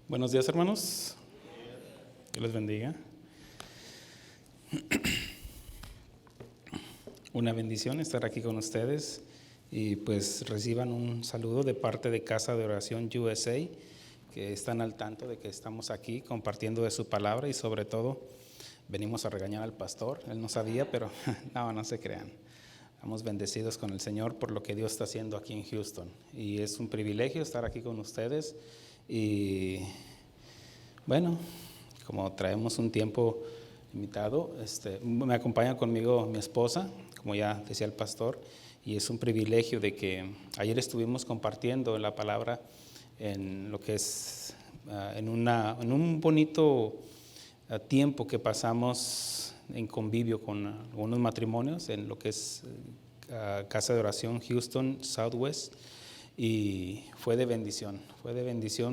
Buenos días, hermanos. Dios les bendiga. Una bendición estar aquí con ustedes y pues reciban un saludo de parte de Casa de Oración USA, que están al tanto de que estamos aquí compartiendo de su palabra y sobre todo venimos a regañar al pastor. Él no sabía, pero no se crean. Estamos bendecidos con el Señor por lo que Dios está haciendo aquí en Houston y es un privilegio estar aquí con ustedes. Y bueno, como traemos un tiempo limitado, me acompaña conmigo mi esposa, como ya decía el pastor, y es un privilegio de que ayer estuvimos compartiendo la palabra en lo que es en un bonito tiempo que pasamos en convivio con algunos matrimonios en lo que es Casa de Oración Houston Southwest. Y fue de bendición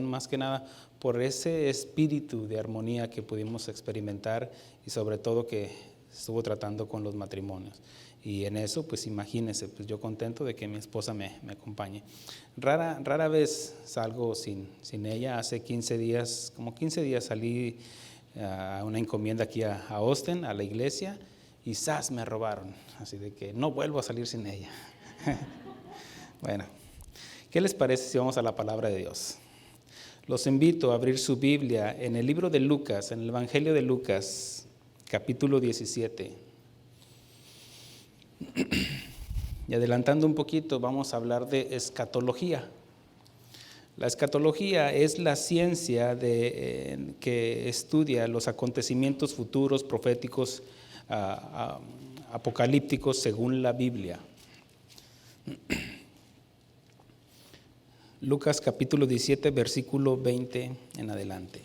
más que nada por ese espíritu de armonía que pudimos experimentar y sobre todo que estuvo tratando con los matrimonios. Y en eso, pues imagínense, pues yo contento de que mi esposa me acompañe. Rara vez salgo sin ella. Hace 15 días salí a una encomienda aquí a Austin, a la iglesia, y ¡zas! Me robaron. Así de que no vuelvo a salir sin ella. Bueno. ¿Qué les parece si vamos a la palabra de Dios? Los invito a abrir su Biblia en el libro de Lucas, en el Evangelio de Lucas, capítulo 17. Y adelantando un poquito, vamos a hablar de escatología. La escatología es la ciencia que estudia los acontecimientos futuros, proféticos, apocalípticos según la Biblia. Lucas capítulo 17, versículo 20 en adelante.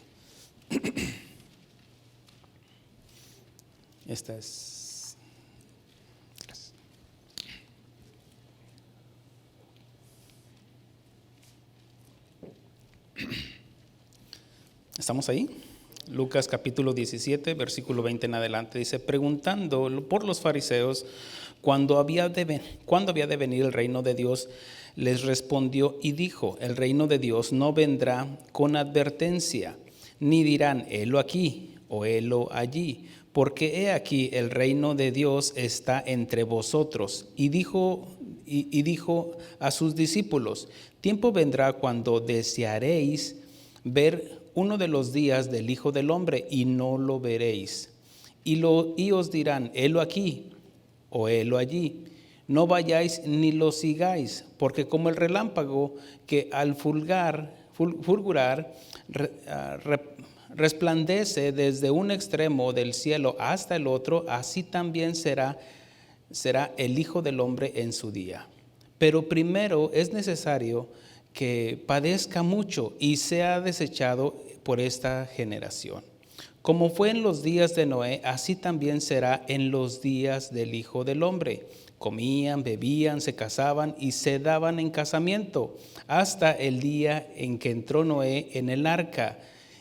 Esta es. Gracias. ¿Estamos ahí? Lucas capítulo 17, versículo 20 en adelante. Dice, preguntando por los fariseos cuándo había de venir el reino de Dios, les respondió y dijo, el reino de Dios no vendrá con advertencia, ni dirán, helo aquí o helo allí, porque he aquí el reino de Dios está entre vosotros. Y dijo a sus discípulos, tiempo vendrá cuando desearéis ver uno de los días del Hijo del Hombre y no lo veréis. Y os dirán, helo aquí o helo allí. No vayáis ni lo sigáis, porque como el relámpago que al fulgurar resplandece desde un extremo del cielo hasta el otro, así también será el Hijo del Hombre en su día. Pero primero es necesario que padezca mucho y sea desechado por esta generación. Como fue en los días de Noé, así también será en los días del Hijo del Hombre. Comían, bebían, se casaban y se daban en casamiento hasta el día en que entró Noé en el arca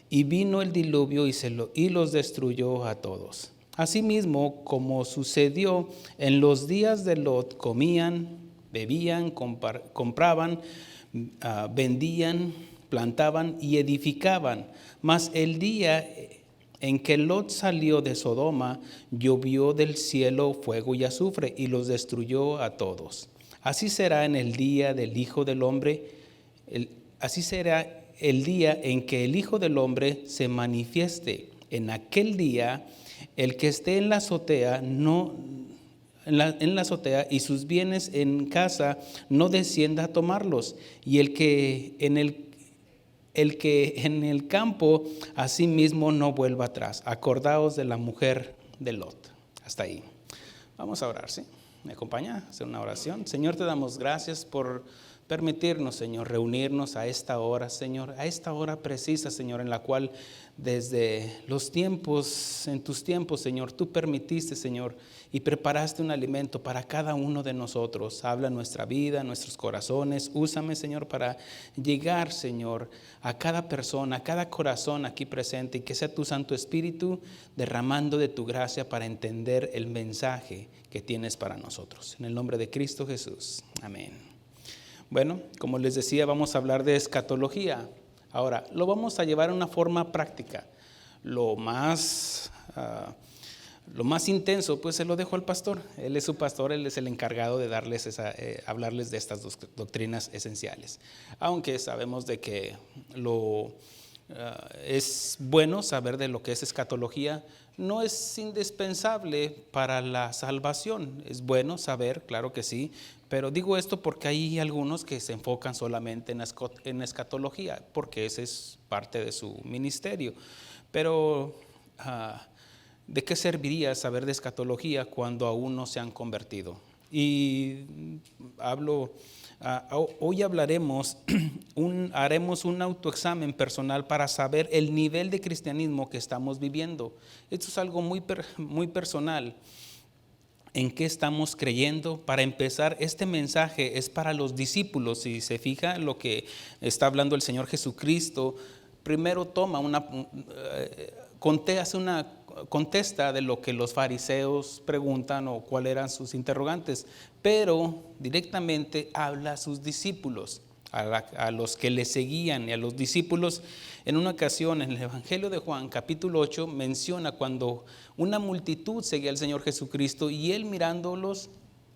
y vino el diluvio y los destruyó a todos. Asimismo, como sucedió en los días de Lot, comían, bebían, compraban, vendían, plantaban y edificaban. Mas el día en que Lot salió de Sodoma, llovió del cielo fuego y azufre y los destruyó a todos. Así será en el día del Hijo del Hombre, así será el día en que el Hijo del Hombre se manifieste. En aquel día, el que esté en la azotea y sus bienes en casa no descienda a tomarlos, y el que en el campo asimismo no vuelva atrás. Acordaos de la mujer de Lot. Hasta ahí. Vamos a orar, ¿sí? ¿Me acompaña a hacer una oración? Señor, te damos gracias por permitirnos, Señor, reunirnos a esta hora, Señor, a esta hora precisa, Señor, en la cual desde los tiempos, en tus tiempos, Señor, tú permitiste, Señor, y preparaste un alimento para cada uno de nosotros. Habla nuestra vida, nuestros corazones. Úsame, Señor, para llegar, Señor, a cada persona, a cada corazón aquí presente, y que sea tu Santo Espíritu derramando de tu gracia para entender el mensaje que tienes para nosotros. En el nombre de Cristo Jesús. Amén. Bueno, como les decía, vamos a hablar de escatología. Ahora, lo vamos a llevar a una forma práctica. Lo más intenso, pues se lo dejo al pastor. Él es su pastor, él es el encargado de darles hablarles de estas dos doctrinas esenciales. Aunque sabemos de que es bueno saber de lo que es escatología, no es indispensable para la salvación. Es bueno saber, claro que sí, pero digo esto porque hay algunos que se enfocan solamente en escatología, porque ese es parte de su ministerio. Pero ¿de qué serviría saber de escatología cuando aún no se han convertido? Y hoy hablaremos, haremos un autoexamen personal para saber el nivel de cristianismo que estamos viviendo. Esto es algo muy personal. ¿En qué estamos creyendo? Para empezar, este mensaje es para los discípulos. Si se fija lo que está hablando el Señor Jesucristo, primero contesta de lo que los fariseos preguntan o cuáles eran sus interrogantes, pero directamente habla a sus discípulos, a los que le seguían y a los discípulos. En una ocasión en el Evangelio de Juan capítulo 8 menciona cuando una multitud seguía al Señor Jesucristo y él mirándolos,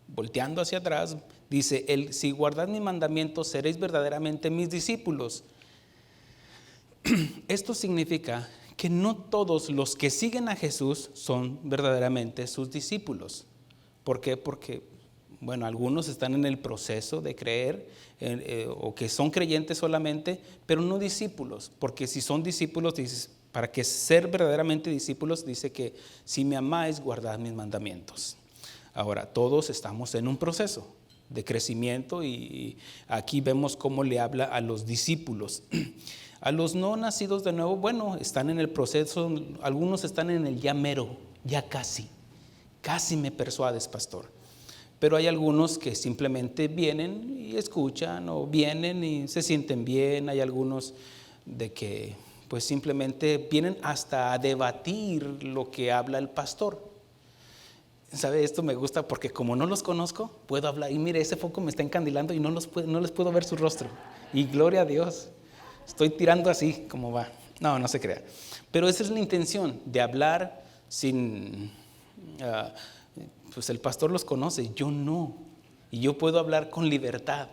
volteando hacia atrás, dice: si guardad mis mandamientos seréis verdaderamente mis discípulos. Esto significa que no todos los que siguen a Jesús son verdaderamente sus discípulos. ¿Por qué? Porque, bueno, algunos están en el proceso de creer o que son creyentes solamente, pero no discípulos. Porque si son discípulos, para que ser verdaderamente discípulos, dice que si me amáis, guardad mis mandamientos. Ahora, todos estamos en un proceso de crecimiento y aquí vemos cómo le habla a los discípulos. A los no nacidos de nuevo, bueno, están en el proceso, algunos están en el ya mero, ya casi me persuades, pastor. Pero hay algunos que simplemente vienen y escuchan, o vienen y se sienten bien. Hay algunos de que pues simplemente vienen hasta a debatir lo que habla el pastor. ¿Sabe? Esto me gusta porque como no los conozco, puedo hablar. Y mire, ese foco me está encandilando y no les puedo ver su rostro. Y gloria a Dios. Estoy tirando así como va. No se crea. Pero esa es la intención, de hablar sin... pues el pastor los conoce, yo no. Y yo puedo hablar con libertad.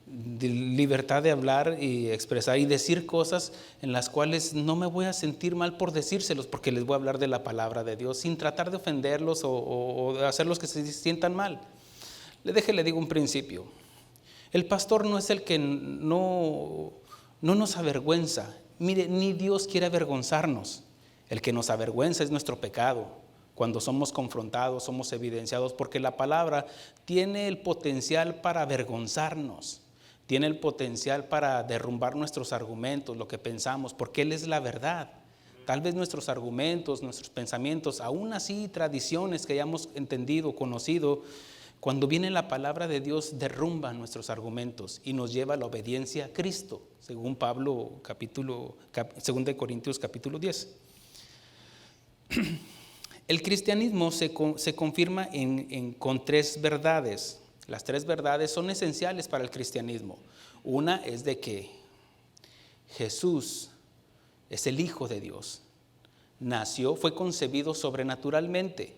Libertad de hablar y expresar y decir cosas en las cuales no me voy a sentir mal por decírselos, porque les voy a hablar de la palabra de Dios sin tratar de ofenderlos o de hacerlos que se sientan mal. Le digo un principio. El pastor no es el que no nos avergüenza. Mire, ni Dios quiere avergonzarnos. El que nos avergüenza es nuestro pecado. Cuando somos confrontados, somos evidenciados, porque la palabra tiene el potencial para avergonzarnos. Tiene el potencial para derrumbar nuestros argumentos, lo que pensamos, porque Él es la verdad. Tal vez nuestros argumentos, nuestros pensamientos, aún así tradiciones que hayamos entendido, conocido, cuando viene la palabra de Dios, derrumba nuestros argumentos y nos lleva a la obediencia a Cristo, según Pablo, 2 Corintios capítulo 10. El cristianismo se confirma con tres verdades. Las tres verdades son esenciales para el cristianismo. Una es de que Jesús es el Hijo de Dios. Fue concebido sobrenaturalmente.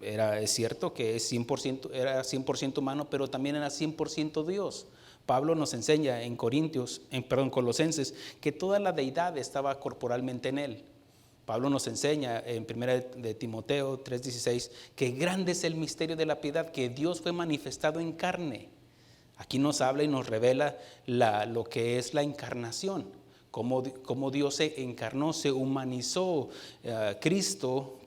Es cierto que era 100% humano, pero también era 100% Dios. Pablo nos enseña en Colosenses, que toda la deidad estaba corporalmente en él. Pablo nos enseña en 1 de Timoteo 3:16 que grande es el misterio de la piedad, que Dios fue manifestado en carne. Aquí nos habla y nos revela lo que es la encarnación, cómo Dios se encarnó, se humanizó. Cristo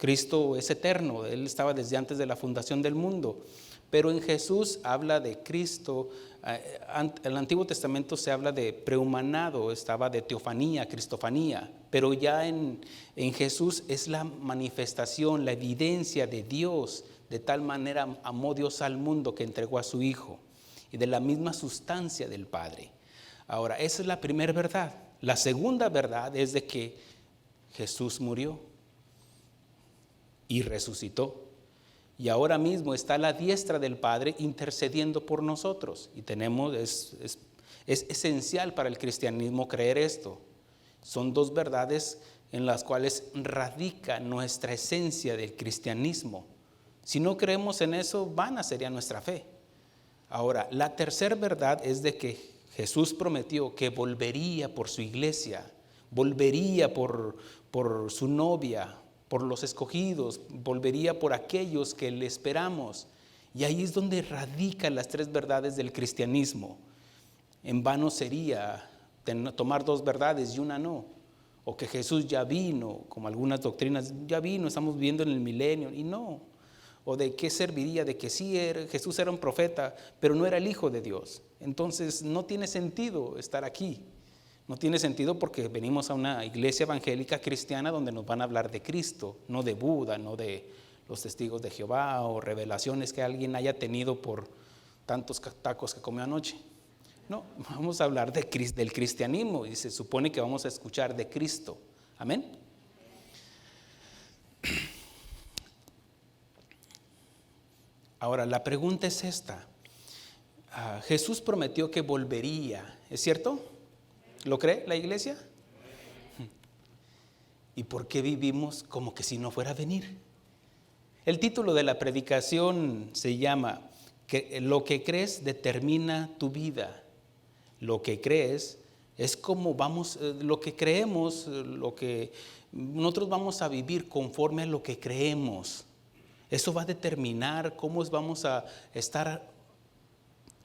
es eterno, Él estaba desde antes de la fundación del mundo. Pero en Jesús habla de Cristo. En el Antiguo Testamento se habla de prehumanado, estaba de teofanía, cristofanía, pero ya en Jesús es la manifestación, la evidencia de Dios. De tal manera amó Dios al mundo que entregó a su Hijo, y de la misma sustancia del Padre. Ahora, esa es la primera verdad. La segunda verdad es de que Jesús murió y resucitó. Y ahora mismo está a la diestra del Padre intercediendo por nosotros. Y Es esencial para el cristianismo creer esto. Son dos verdades en las cuales radica nuestra esencia del cristianismo. Si no creemos en eso, vana sería nuestra fe. Ahora, la tercera verdad es de que Jesús prometió que volvería por su iglesia, volvería por su novia, por los escogidos, volvería por aquellos que le esperamos. Y ahí es donde radican las tres verdades del cristianismo. En vano sería tomar dos verdades y una no. O que Jesús ya vino, como algunas doctrinas, ya vino, estamos viviendo en el milenio, y no. O de qué serviría, de que sí, Jesús era un profeta, pero no era el Hijo de Dios. Entonces no tiene sentido estar aquí. No tiene sentido porque venimos a una iglesia evangélica cristiana donde nos van a hablar de Cristo, no de Buda, no de los testigos de Jehová o revelaciones que alguien haya tenido por tantos tacos que comió anoche. No, vamos a hablar del cristianismo y se supone que vamos a escuchar de Cristo. Amén. Ahora, la pregunta es esta. Jesús prometió que volvería, ¿es cierto? ¿Lo cree la iglesia? ¿Y por qué vivimos como que si no fuera a venir? El título de la predicación se llama Lo que crees determina tu vida. Lo que crees es como vamos, lo que creemos, lo que nosotros vamos a vivir conforme a lo que creemos. Eso va a determinar cómo vamos a estar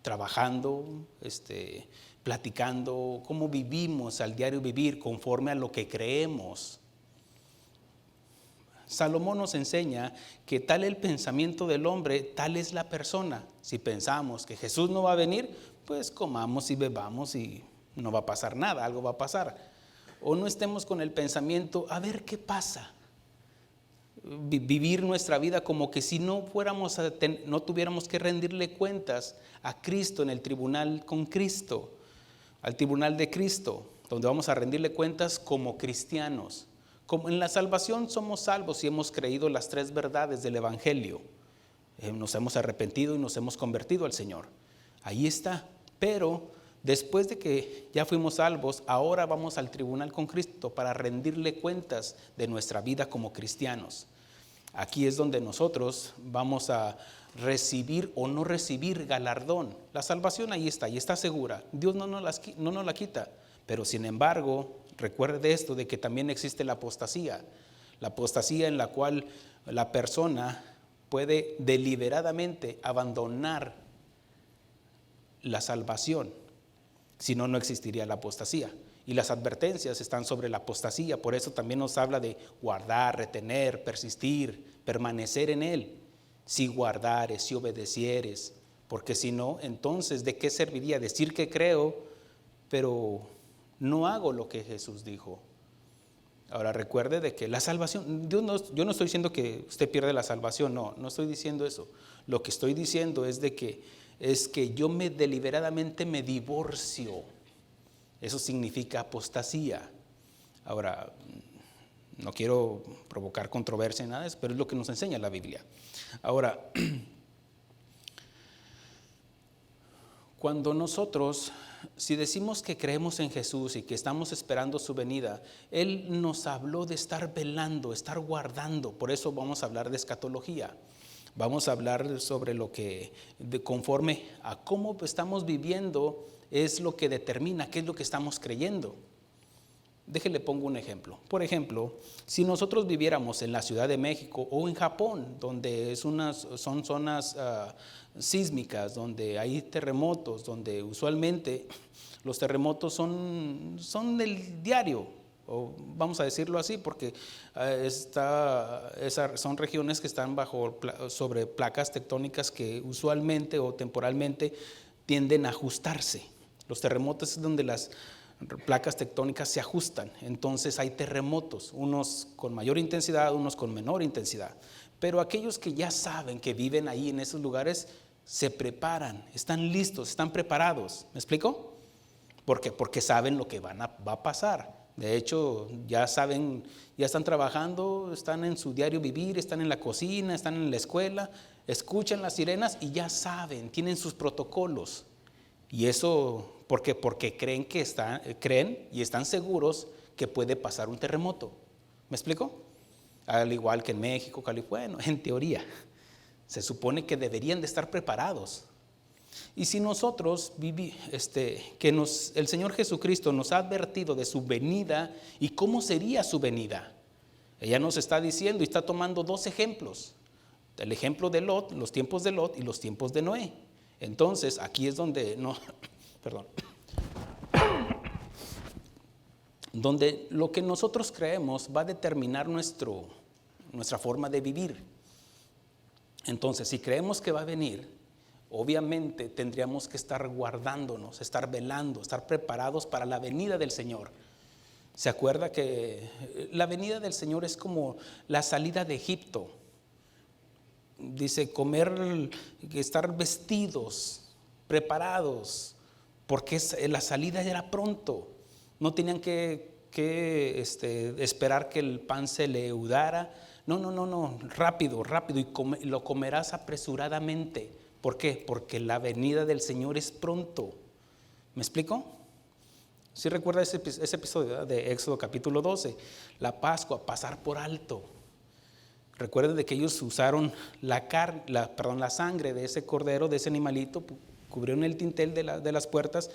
trabajando, platicando, cómo vivimos al diario vivir conforme a lo que creemos. Salomón nos enseña que tal el pensamiento del hombre, tal es la persona. Si pensamos que Jesús no va a venir, pues comamos y bebamos y no va a pasar nada, algo va a pasar. O no estemos con el pensamiento, a ver qué pasa. Vivir nuestra vida como que si no tuviéramos que rendirle cuentas a Cristo en el tribunal con Cristo, al tribunal de Cristo, donde vamos a rendirle cuentas como cristianos. Como en la salvación somos salvos y hemos creído las tres verdades del Evangelio. Nos hemos arrepentido y nos hemos convertido al Señor. Ahí está. Pero después de que ya fuimos salvos, ahora vamos al tribunal con Cristo para rendirle cuentas de nuestra vida como cristianos. Aquí es donde nosotros vamos a recibir o no recibir galardón. La salvación ahí está y está segura. Dios no nos la quita. Pero sin embargo, recuerde esto de que también existe la apostasía. La apostasía en la cual la persona puede deliberadamente abandonar la salvación. Si no, no existiría la apostasía. Y las advertencias están sobre la apostasía. Por eso también nos habla de guardar, retener, persistir, permanecer en Él. Si guardares, si obedecieres. Porque si no, entonces, ¿de qué serviría decir que creo, pero no hago lo que Jesús dijo? Ahora recuerde de que la salvación, yo no estoy diciendo que usted pierde la salvación, no estoy diciendo eso. Lo que estoy diciendo es que yo deliberadamente me divorcio. Eso significa apostasía. Ahora, no quiero provocar controversia en nada, pero es lo que nos enseña la Biblia. Ahora, cuando nosotros, si decimos que creemos en Jesús y que estamos esperando su venida, Él nos habló de estar velando, estar guardando. Por eso vamos a hablar de escatología. Vamos a hablar sobre lo que, conforme a cómo estamos viviendo, es lo que determina qué es lo que estamos creyendo. Déjele pongo un ejemplo. Por ejemplo, si nosotros viviéramos en la Ciudad de México o en Japón, donde son zonas sísmicas, donde hay terremotos, donde usualmente los terremotos son del diario, o vamos a decirlo así, porque son regiones que están sobre placas tectónicas que usualmente o temporalmente tienden a ajustarse. Los terremotos es donde las placas tectónicas se ajustan, entonces hay terremotos, unos con mayor intensidad, unos con menor intensidad. Pero aquellos que ya saben que viven ahí en esos lugares, se preparan, están listos, están preparados. ¿Me explico? ¿Por qué? Porque saben lo que va a pasar. De hecho, ya saben, ya están trabajando, están en su diario vivir, están en la cocina, están en la escuela, escuchan las sirenas y ya saben, tienen sus protocolos. Y eso, ¿por qué? Porque creen y están seguros que puede pasar un terremoto. ¿Me explico? Al igual que en México, California, bueno, en teoría, se supone que deberían de estar preparados. Y si nosotros el Señor Jesucristo nos ha advertido de su venida y cómo sería su venida, ella nos está diciendo y está tomando dos ejemplos: el ejemplo de Lot, los tiempos de Lot y los tiempos de Noé. Entonces aquí es donde donde lo que nosotros creemos va a determinar nuestra forma de vivir. Entonces, si creemos que va a venir, obviamente tendríamos que estar guardándonos, estar velando, estar preparados para la venida del Señor. ¿Se acuerda que la venida del Señor es como la salida de Egipto? Dice estar vestidos, preparados, porque la salida era pronto. No tenían que esperar que el pan se leudara. No, rápido, y lo comerás apresuradamente. ¿Por qué? Porque la venida del Señor es pronto. ¿Me explico? ¿Sí recuerda ese episodio de Éxodo capítulo 12? La Pascua, pasar por alto. Recuerden de que ellos usaron la sangre de ese cordero, de ese animalito, cubrieron el dintel de las puertas,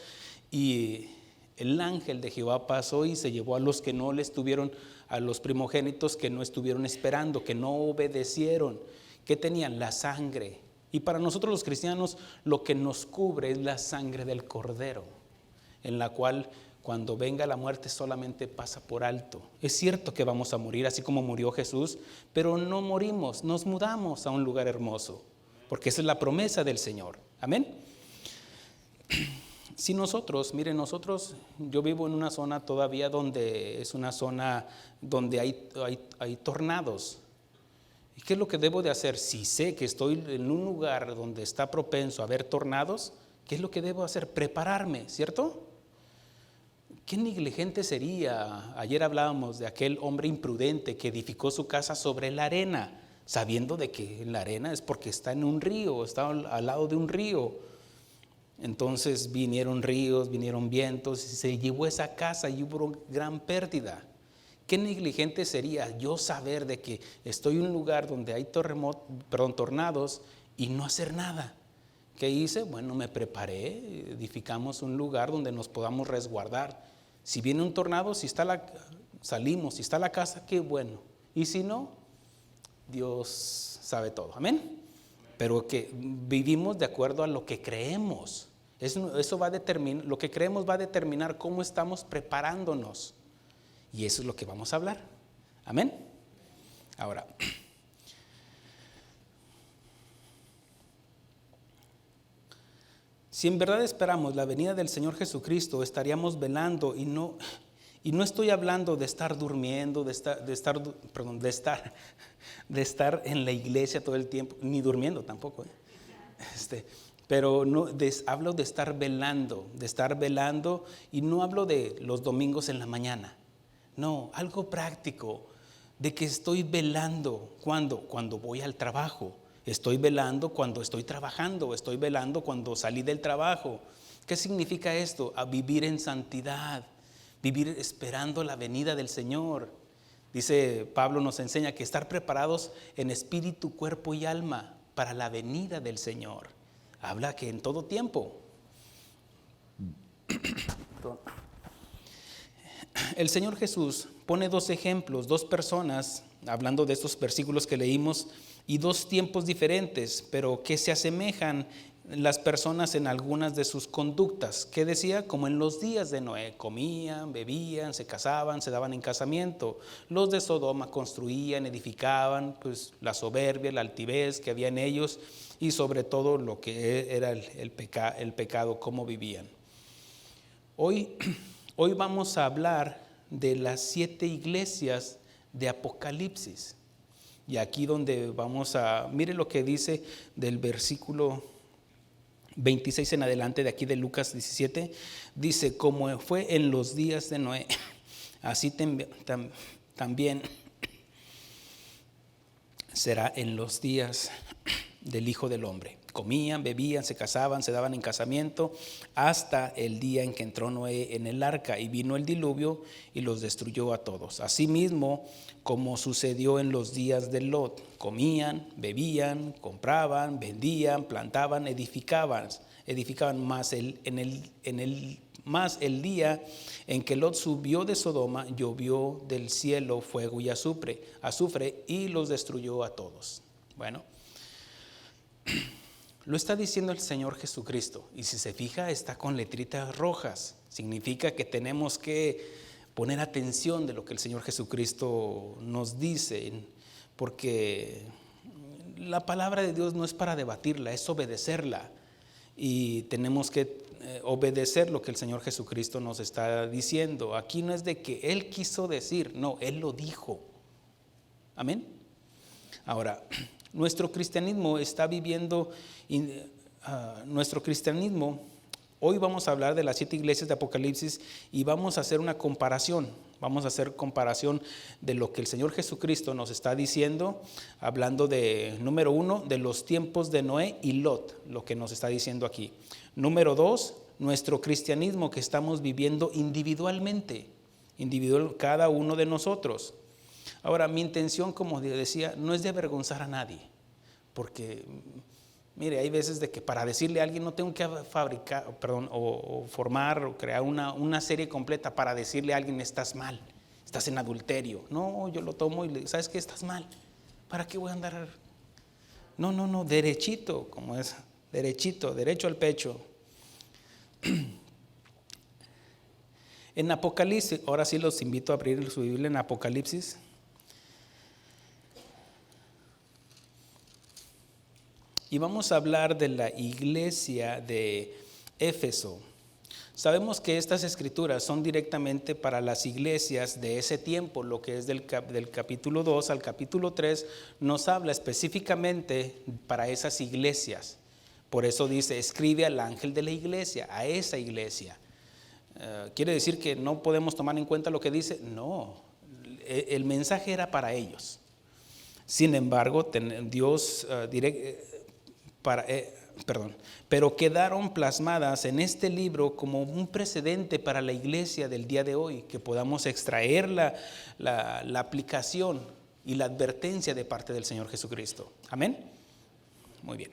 y el ángel de Jehová pasó y se llevó a los que no le estuvieron, a los primogénitos que no estuvieron esperando, que no obedecieron. ¿Qué tenían? La sangre. Y para nosotros los cristianos lo que nos cubre es la sangre del cordero, en la cual cuando venga la muerte solamente pasa por alto. Es cierto que vamos a morir así como murió Jesús, pero no morimos, nos mudamos a un lugar hermoso, porque esa es la promesa del Señor. Amén. Si yo vivo en una zona todavía donde es una zona donde hay tornados. ¿Y qué es lo que debo de hacer? Si sé que estoy en un lugar donde está propenso a haber tornados, ¿qué es lo que debo hacer? Prepararme, ¿cierto? Qué negligente sería. Ayer hablábamos de aquel hombre imprudente que edificó su casa sobre la arena, sabiendo de que la arena es porque está en un río, está al lado de un río. Entonces vinieron ríos, vinieron vientos y se llevó esa casa y hubo gran pérdida. Qué negligente sería yo saber de que estoy en un lugar donde hay tornados y no hacer nada. ¿Qué hice? Bueno, me preparé, edificamos un lugar donde nos podamos resguardar. Si viene un tornado, salimos, si está la casa, qué bueno. Y si no, Dios sabe todo. Amén. Pero que vivimos de acuerdo a lo que creemos. Eso va a determinar, lo que creemos va a determinar cómo estamos preparándonos. Y eso es lo que vamos a hablar. Amén. Ahora, si en verdad esperamos la venida del Señor Jesucristo, estaríamos velando y no estoy hablando de estar durmiendo, de estar en la iglesia todo el tiempo, ni durmiendo tampoco. Pero no, hablo de estar velando, y no hablo de los domingos en la mañana. No, algo práctico, de que estoy velando. Cuando voy al trabajo, estoy velando cuando estoy trabajando, estoy velando cuando salí del trabajo. ¿Qué significa esto? A vivir en santidad, vivir esperando la venida del Señor. Dice Pablo, nos enseña que estar preparados en espíritu, cuerpo y alma para la venida del Señor. Habla que en todo tiempo. El Señor Jesús pone dos ejemplos, dos personas, hablando de estos versículos que leímos, y dos tiempos diferentes, pero que se asemejan las personas en algunas de sus conductas. ¿Qué decía? Como en los días de Noé: comían, bebían, se casaban, se daban en casamiento. Los de Sodoma construían, edificaban, pues la soberbia, la altivez que había en ellos, y sobre todo lo que era el pecado, cómo vivían. Hoy vamos a hablar de las 7 iglesias de Apocalipsis. Y aquí donde mire lo que dice del versículo 26 en adelante de aquí de Lucas 17. Dice: como fue en los días de Noé, así también será en los días del Hijo del Hombre. Comían, bebían, se casaban, se daban en casamiento, hasta el día en que entró Noé en el arca y vino el diluvio y los destruyó a todos. Asimismo, como sucedió en los días de Lot, comían, bebían, compraban, vendían, plantaban, edificaban más el día en que Lot subió de Sodoma, llovió del cielo fuego y azufre y los destruyó a todos. Bueno, lo está diciendo el Señor Jesucristo, y si se fija está con letritas rojas. Significa que tenemos que poner atención de lo que el Señor Jesucristo nos dice, porque la palabra de Dios no es para debatirla, es obedecerla, y tenemos que obedecer lo que el Señor Jesucristo nos está diciendo. Aquí no es de que Él quiso decir, no, Él lo dijo. Amén. Ahora, nuestro cristianismo está viviendo, hoy vamos a hablar de las 7 iglesias de Apocalipsis y vamos a hacer una comparación. Vamos a hacer comparación de lo que el Señor Jesucristo nos está diciendo, hablando de, número 1, de los tiempos de Noé y Lot, lo que nos está diciendo aquí. Número 2, nuestro cristianismo que estamos viviendo individualmente, cada uno de nosotros. Ahora, mi intención, como decía, no es de avergonzar a nadie, porque, mire, hay veces de que para decirle a alguien no tengo que formar o crear una serie completa para decirle a alguien estás mal, estás en adulterio. No, yo lo tomo y le digo, ¿sabes qué? Estás mal. ¿Para qué voy a andar? No, derechito, como es, derecho al pecho. En Apocalipsis, ahora sí los invito a abrir su Biblia en Apocalipsis. Y vamos a hablar de la iglesia de Éfeso. Sabemos que estas escrituras son directamente para las iglesias de ese tiempo, lo que es del capítulo 2 al capítulo 3, nos habla específicamente para esas iglesias. Por eso dice, escribe al ángel de la iglesia, a esa iglesia. ¿Quiere decir que no podemos tomar en cuenta lo que dice? No, el mensaje era para ellos. Sin embargo, Dios pero quedaron plasmadas en este libro como un precedente para la iglesia del día de hoy, que podamos extraer la aplicación y la advertencia de parte del Señor Jesucristo. Amén. Muy bien.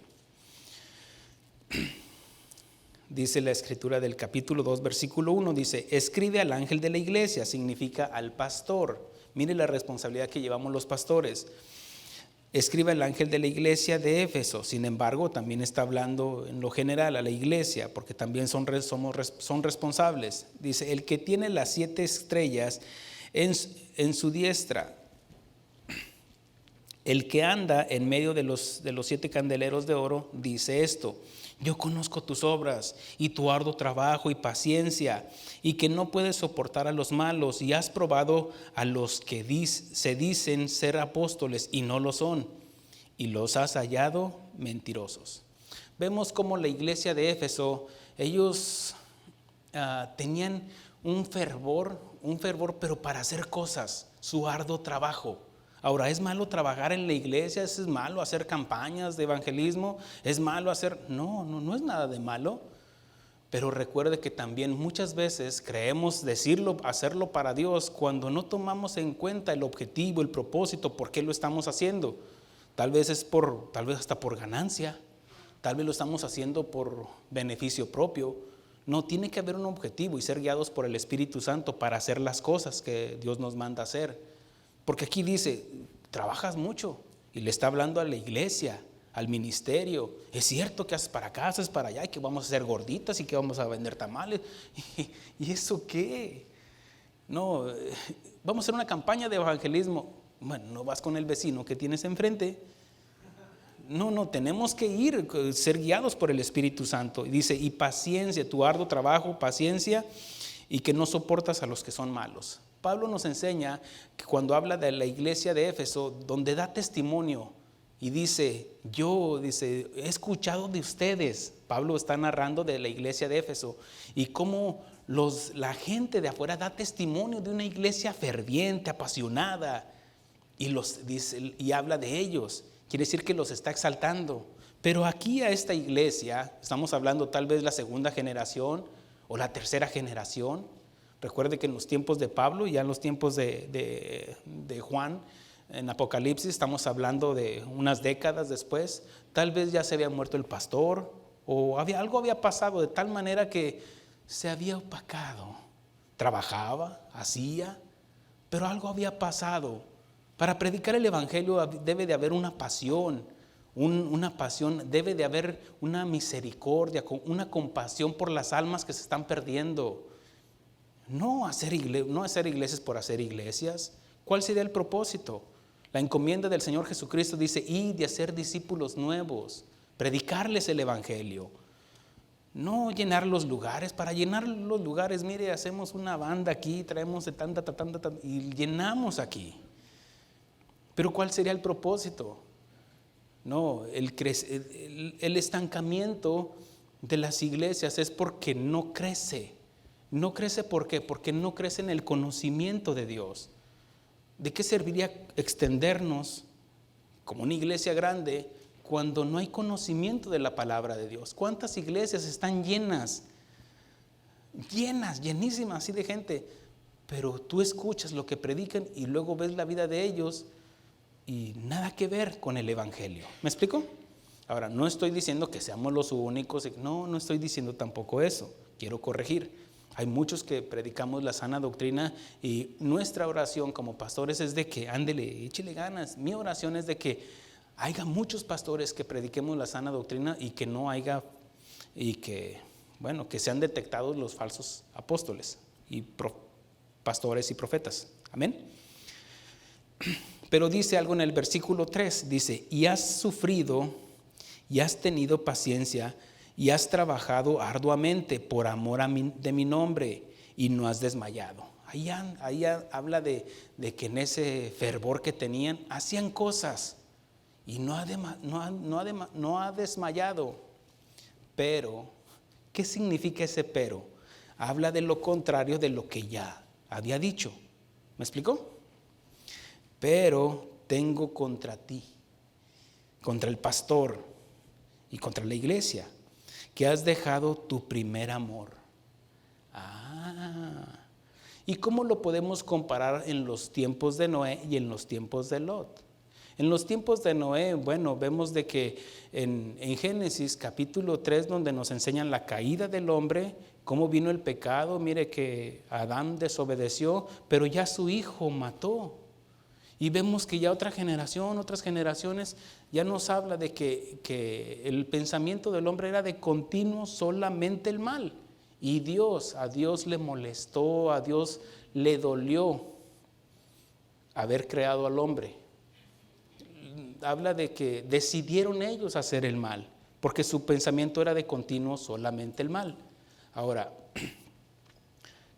Dice la escritura del capítulo 2, versículo 1, dice, escribe al ángel de la iglesia, significa al pastor. Mire la responsabilidad que llevamos los pastores. Escribe al ángel de la iglesia de Éfeso. Sin embargo, también está hablando en lo general a la iglesia, porque también son responsables. Dice, el que tiene las 7 estrellas en su diestra, el que anda en medio de los 7 candeleros de oro, dice esto: yo conozco tus obras y tu arduo trabajo y paciencia, y que no puedes soportar a los malos, y has probado a los que se dicen ser apóstoles y no lo son, y los has hallado mentirosos. Vemos cómo la iglesia de Éfeso, ellos tenían un fervor, pero para hacer cosas, su arduo trabajo. Ahora, ¿es malo trabajar en la iglesia? ¿Es malo hacer campañas de evangelismo? ¿Es malo hacer? No es nada de malo. Pero recuerde que también muchas veces creemos hacerlo para Dios cuando no tomamos en cuenta el objetivo, el propósito, por qué lo estamos haciendo. Tal vez hasta por ganancia, tal vez lo estamos haciendo por beneficio propio. No, tiene que haber un objetivo y ser guiados por el Espíritu Santo para hacer las cosas que Dios nos manda hacer. Porque aquí dice, trabajas mucho, y le está hablando a la iglesia, al ministerio. Es cierto que haces para acá, haces para allá, y que vamos a hacer gorditas y que vamos a vender tamales. ¿Y eso qué? No, vamos a hacer una campaña de evangelismo. Bueno, no vas con el vecino que tienes enfrente. No, tenemos que ser guiados por el Espíritu Santo. Y dice, y paciencia, tu arduo trabajo, paciencia, y que no soportas a los que son malos. Pablo nos enseña que cuando habla de la iglesia de Éfeso, donde da testimonio y dice, he escuchado de ustedes. Pablo está narrando de la iglesia de Éfeso y cómo la gente de afuera da testimonio de una iglesia ferviente, apasionada, y habla de ellos. Quiere decir que los está exaltando. Pero aquí a esta iglesia, estamos hablando tal vez la segunda generación o la tercera generación. Recuerde que en los tiempos de Pablo, ya en los tiempos de Juan, en Apocalipsis, estamos hablando de unas décadas después, tal vez ya se había muerto el pastor o algo había pasado de tal manera que se había opacado. Trabajaba, hacía, pero algo había pasado. Para predicar el evangelio debe de haber una pasión, debe de haber una misericordia, una compasión por las almas que se están perdiendo. No hacer iglesias por hacer iglesias. ¿Cuál sería el propósito? La encomienda del Señor Jesucristo dice: id y hacer discípulos nuevos, predicarles el evangelio. No llenar los lugares. Para llenar los lugares, mire, hacemos una banda aquí, traemos de tanta y llenamos aquí. Pero ¿cuál sería el propósito? No, el estancamiento de las iglesias es porque no crece. No crece, ¿por qué? Porque no crece en el conocimiento de Dios. ¿De qué serviría extendernos como una iglesia grande cuando no hay conocimiento de la palabra de Dios? ¿Cuántas iglesias están llenas, llenísimas así de gente? Pero tú escuchas lo que predican y luego ves la vida de ellos y nada que ver con el evangelio. ¿Me explico? Ahora, no estoy diciendo que seamos los únicos. No estoy diciendo tampoco eso. Quiero corregir. Hay muchos que predicamos la sana doctrina y nuestra oración como pastores es de que, ándele, échele ganas. Mi oración es de que haya muchos pastores que prediquemos la sana doctrina y que no haya, y que sean detectados los falsos apóstoles y pastores y profetas. Amén. Pero dice algo en el versículo 3, dice: y has sufrido y has tenido paciencia y has trabajado arduamente por amor de mi nombre y no has desmayado. Ahí habla de que en ese fervor que tenían hacían cosas y no ha desmayado. Pero, ¿qué significa ese pero? Habla de lo contrario de lo que ya había dicho. ¿Me explicó? Pero tengo contra ti, contra el pastor y contra la iglesia, que has dejado tu primer amor. ¿Y cómo lo podemos comparar en los tiempos de Noé y en los tiempos de Lot? En los tiempos de Noé, vemos de que en Génesis capítulo 3, donde nos enseñan la caída del hombre, cómo vino el pecado, mire que Adán desobedeció, pero ya su hijo mató. Y vemos que ya otras generaciones ya nos habla de que el pensamiento del hombre era de continuo solamente el mal. Y a Dios le molestó, a Dios le dolió haber creado al hombre. Habla de que decidieron ellos hacer el mal, porque su pensamiento era de continuo solamente el mal. Ahora,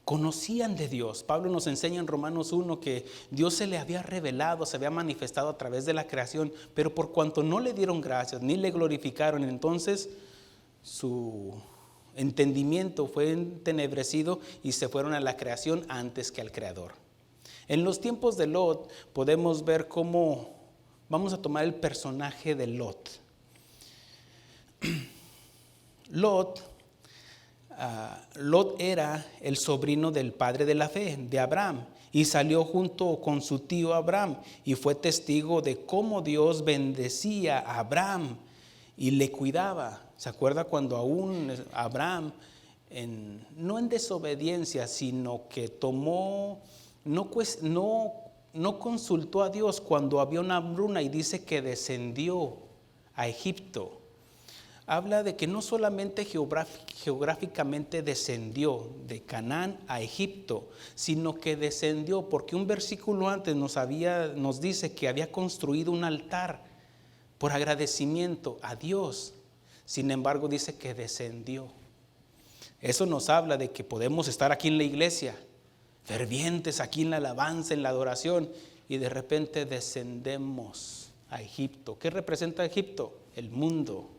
conocían de Dios. Pablo nos enseña en Romanos 1 que Dios se le había revelado, se había manifestado a través de la creación, pero por cuanto no le dieron gracias ni le glorificaron, entonces su entendimiento fue entenebrecido y se fueron a la creación antes que al Creador. En los tiempos de Lot podemos ver cómo, vamos a tomar el personaje de Lot. Lot era el sobrino del padre de la fe, de Abraham, y salió junto con su tío Abraham y fue testigo de cómo Dios bendecía a Abraham y le cuidaba. ¿Se acuerda cuando aún Abraham, no en desobediencia, sino que no consultó a Dios cuando había una hambruna, y dice que descendió a Egipto? Habla de que no solamente geográficamente descendió de Canaán a Egipto, sino que descendió porque un versículo antes nos dice que había construido un altar por agradecimiento a Dios. Sin embargo, dice que descendió. Eso nos habla de que podemos estar aquí en la iglesia, fervientes aquí en la alabanza, en la adoración, y de repente descendemos a Egipto. ¿Qué representa Egipto? El mundo.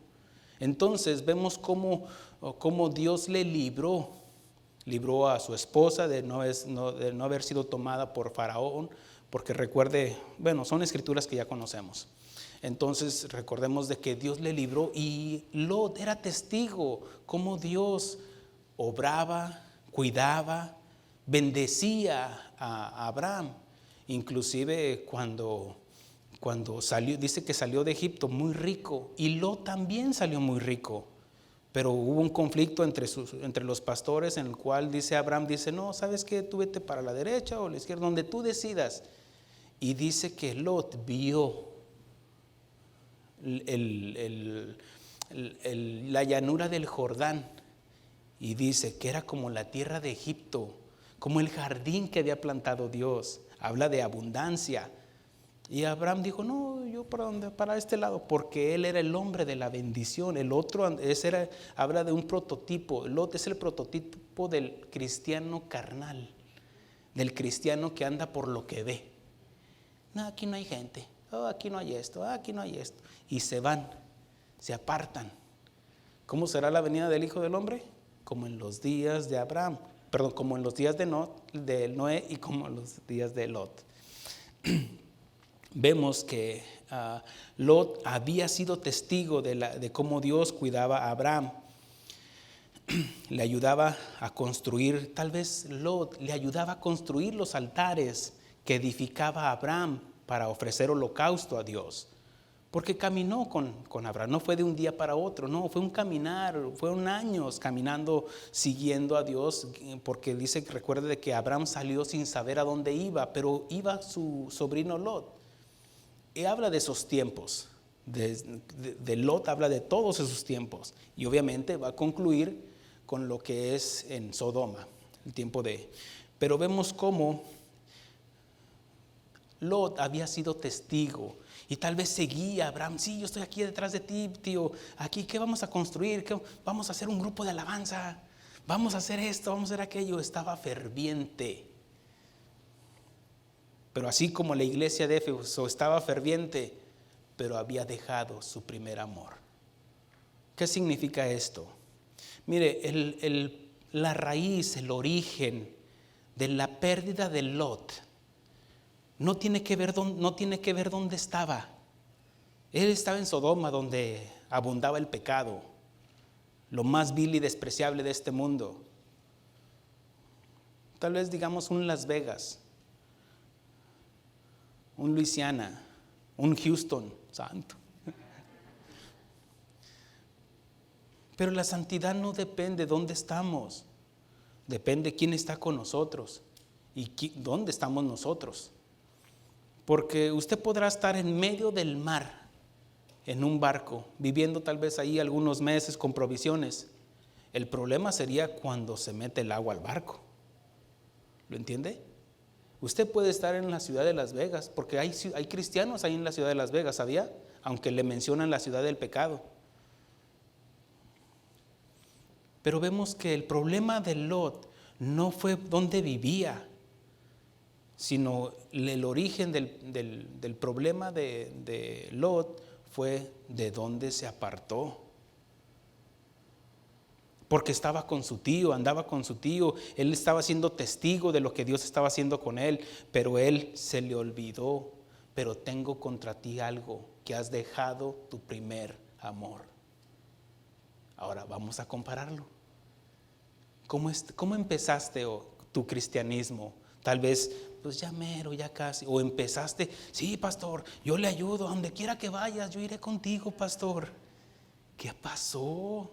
Entonces vemos cómo Dios le libró a su esposa de no haber sido tomada por Faraón, porque recuerde, bueno, son escrituras que ya conocemos. Entonces recordemos de que Dios le libró y Lot era testigo cómo Dios obraba, cuidaba, bendecía a Abraham. Inclusive cuando salió, dice que salió de Egipto muy rico, y Lot también salió muy rico. Pero hubo un conflicto entre los pastores, en el cual dice Abraham, dice, no, ¿sabes qué? Tú vete para la derecha o la izquierda, donde tú decidas. Y dice que Lot vio la llanura del Jordán, y dice que era como la tierra de Egipto, como el jardín que había plantado Dios. Habla de abundancia. Y Abraham dijo, no, yo para este lado, porque él era el hombre de la bendición. El otro habla de un prototipo. Lot es el prototipo del cristiano carnal, del cristiano que anda por lo que ve. No, aquí no hay gente, aquí no hay esto, aquí no hay esto. Y se van, se apartan. ¿Cómo será la venida del Hijo del Hombre? Como en los días de Abraham, perdón, como en los días de Noé y como en los días de Lot. Vemos que Lot había sido testigo de cómo Dios cuidaba a Abraham. Le ayudaba a construir, tal vez Lot le ayudaba a construir los altares que edificaba Abraham para ofrecer holocausto a Dios. Porque caminó con Abraham, no fue de un día para otro, no, fue un caminar, fueron años caminando, siguiendo a Dios, porque dice, recuerde de que Abraham salió sin saber a dónde iba, pero iba su sobrino Lot. Y habla de esos tiempos, de Lot habla de todos esos tiempos, y obviamente va a concluir con lo que es en Sodoma, el tiempo pero vemos cómo Lot había sido testigo, y tal vez seguía a Abraham, sí, yo estoy aquí detrás de ti, tío, aquí, ¿qué vamos a construir? Vamos a hacer un grupo de alabanza, vamos a hacer esto, vamos a hacer aquello. Estaba ferviente. Pero así como la iglesia de Éfeso estaba ferviente, pero había dejado su primer amor. ¿Qué significa esto? Mire, la raíz, el origen de la pérdida de Lot no tiene que ver dónde estaba. Él estaba en Sodoma, donde abundaba el pecado, lo más vil y despreciable de este mundo. Tal vez digamos un Las Vegas, un Luisiana, un Houston, santo. Pero la santidad no depende de dónde estamos, depende de quién está con nosotros y dónde estamos nosotros. Porque usted podrá estar en medio del mar, en un barco, viviendo tal vez ahí algunos meses con provisiones. El problema sería cuando se mete el agua al barco. ¿Lo entiende? Usted puede estar en la ciudad de Las Vegas, porque hay cristianos ahí en la ciudad de Las Vegas, ¿sabía? Aunque le mencionan la ciudad del pecado. Pero vemos que el problema de Lot no fue dónde vivía, sino el origen del problema de Lot fue de dónde se apartó. Porque estaba con su tío, andaba con su tío, él estaba siendo testigo de lo que Dios estaba haciendo con él, pero él se le olvidó. Pero tengo contra ti algo, que has dejado tu primer amor. Ahora vamos a compararlo. ¿Cómo empezaste tu cristianismo? Tal vez, pues ya mero, ya casi. O empezaste, sí, pastor, yo le ayudo, a donde quiera que vayas, yo iré contigo, pastor. ¿Qué pasó?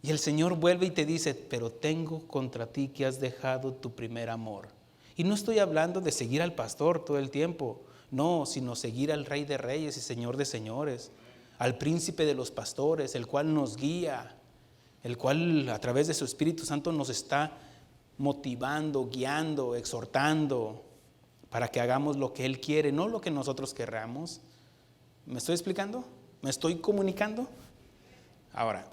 Y el Señor vuelve y te dice, pero tengo contra ti que has dejado tu primer amor. Y no estoy hablando de seguir al pastor todo el tiempo, no, sino seguir al Rey de Reyes y Señor de Señores, al Príncipe de los Pastores, el cual nos guía, el cual a través de su Espíritu Santo nos está motivando, guiando, exhortando, para que hagamos lo que Él quiere, no lo que nosotros querramos. ¿Me estoy explicando? ¿Me estoy comunicando? Ahora,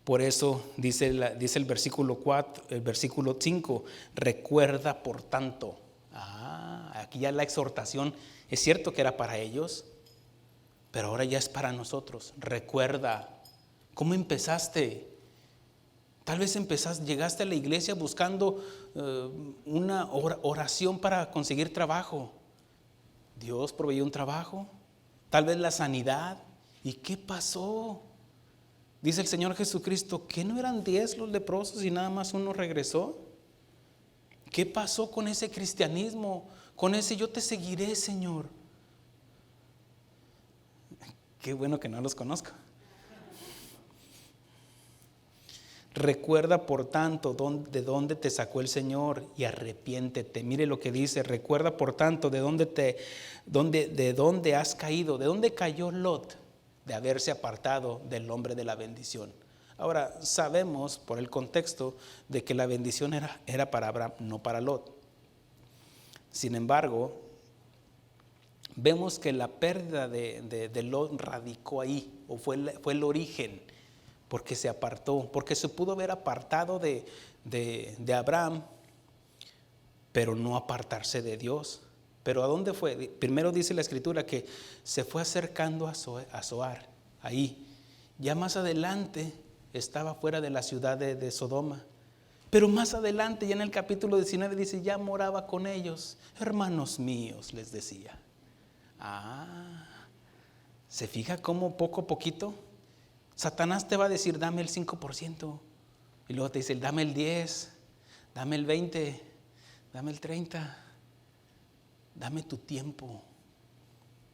por eso dice el versículo 4, el versículo 5, recuerda por tanto. Aquí ya la exhortación, es cierto que era para ellos, pero ahora ya es para nosotros. Recuerda, ¿cómo empezaste? Tal vez llegaste a la iglesia buscando una oración para conseguir trabajo. Dios proveyó un trabajo, tal vez la sanidad. ¿Y qué pasó? Dice el Señor Jesucristo, ¿que no eran 10 los leprosos y nada más uno regresó? ¿Qué pasó con ese cristianismo? Con ese yo te seguiré, Señor. Qué bueno que no los conozco. Recuerda por tanto de dónde te sacó el Señor y arrepiéntete. Mire lo que dice, recuerda por tanto de dónde has caído, de dónde cayó Lot, de haberse apartado del hombre de la bendición. Ahora sabemos por el contexto de que la bendición era para Abraham, no para Lot. Sin embargo, vemos que la pérdida de Lot radicó ahí, o fue el origen, porque se apartó, porque se pudo haber apartado de Abraham, pero no apartarse de Dios. Pero ¿a dónde fue? Primero dice la Escritura que se fue acercando a Zoar, ahí. Ya más adelante estaba fuera de la ciudad de Sodoma. Pero más adelante, ya en el capítulo 19 dice, ya moraba con ellos. Hermanos míos, les decía. ¿Se fija cómo poco a poquito? Satanás te va a decir, dame el 5%. Y luego te dice, dame el 10%, dame el 20%, dame el 30%. Dame tu tiempo,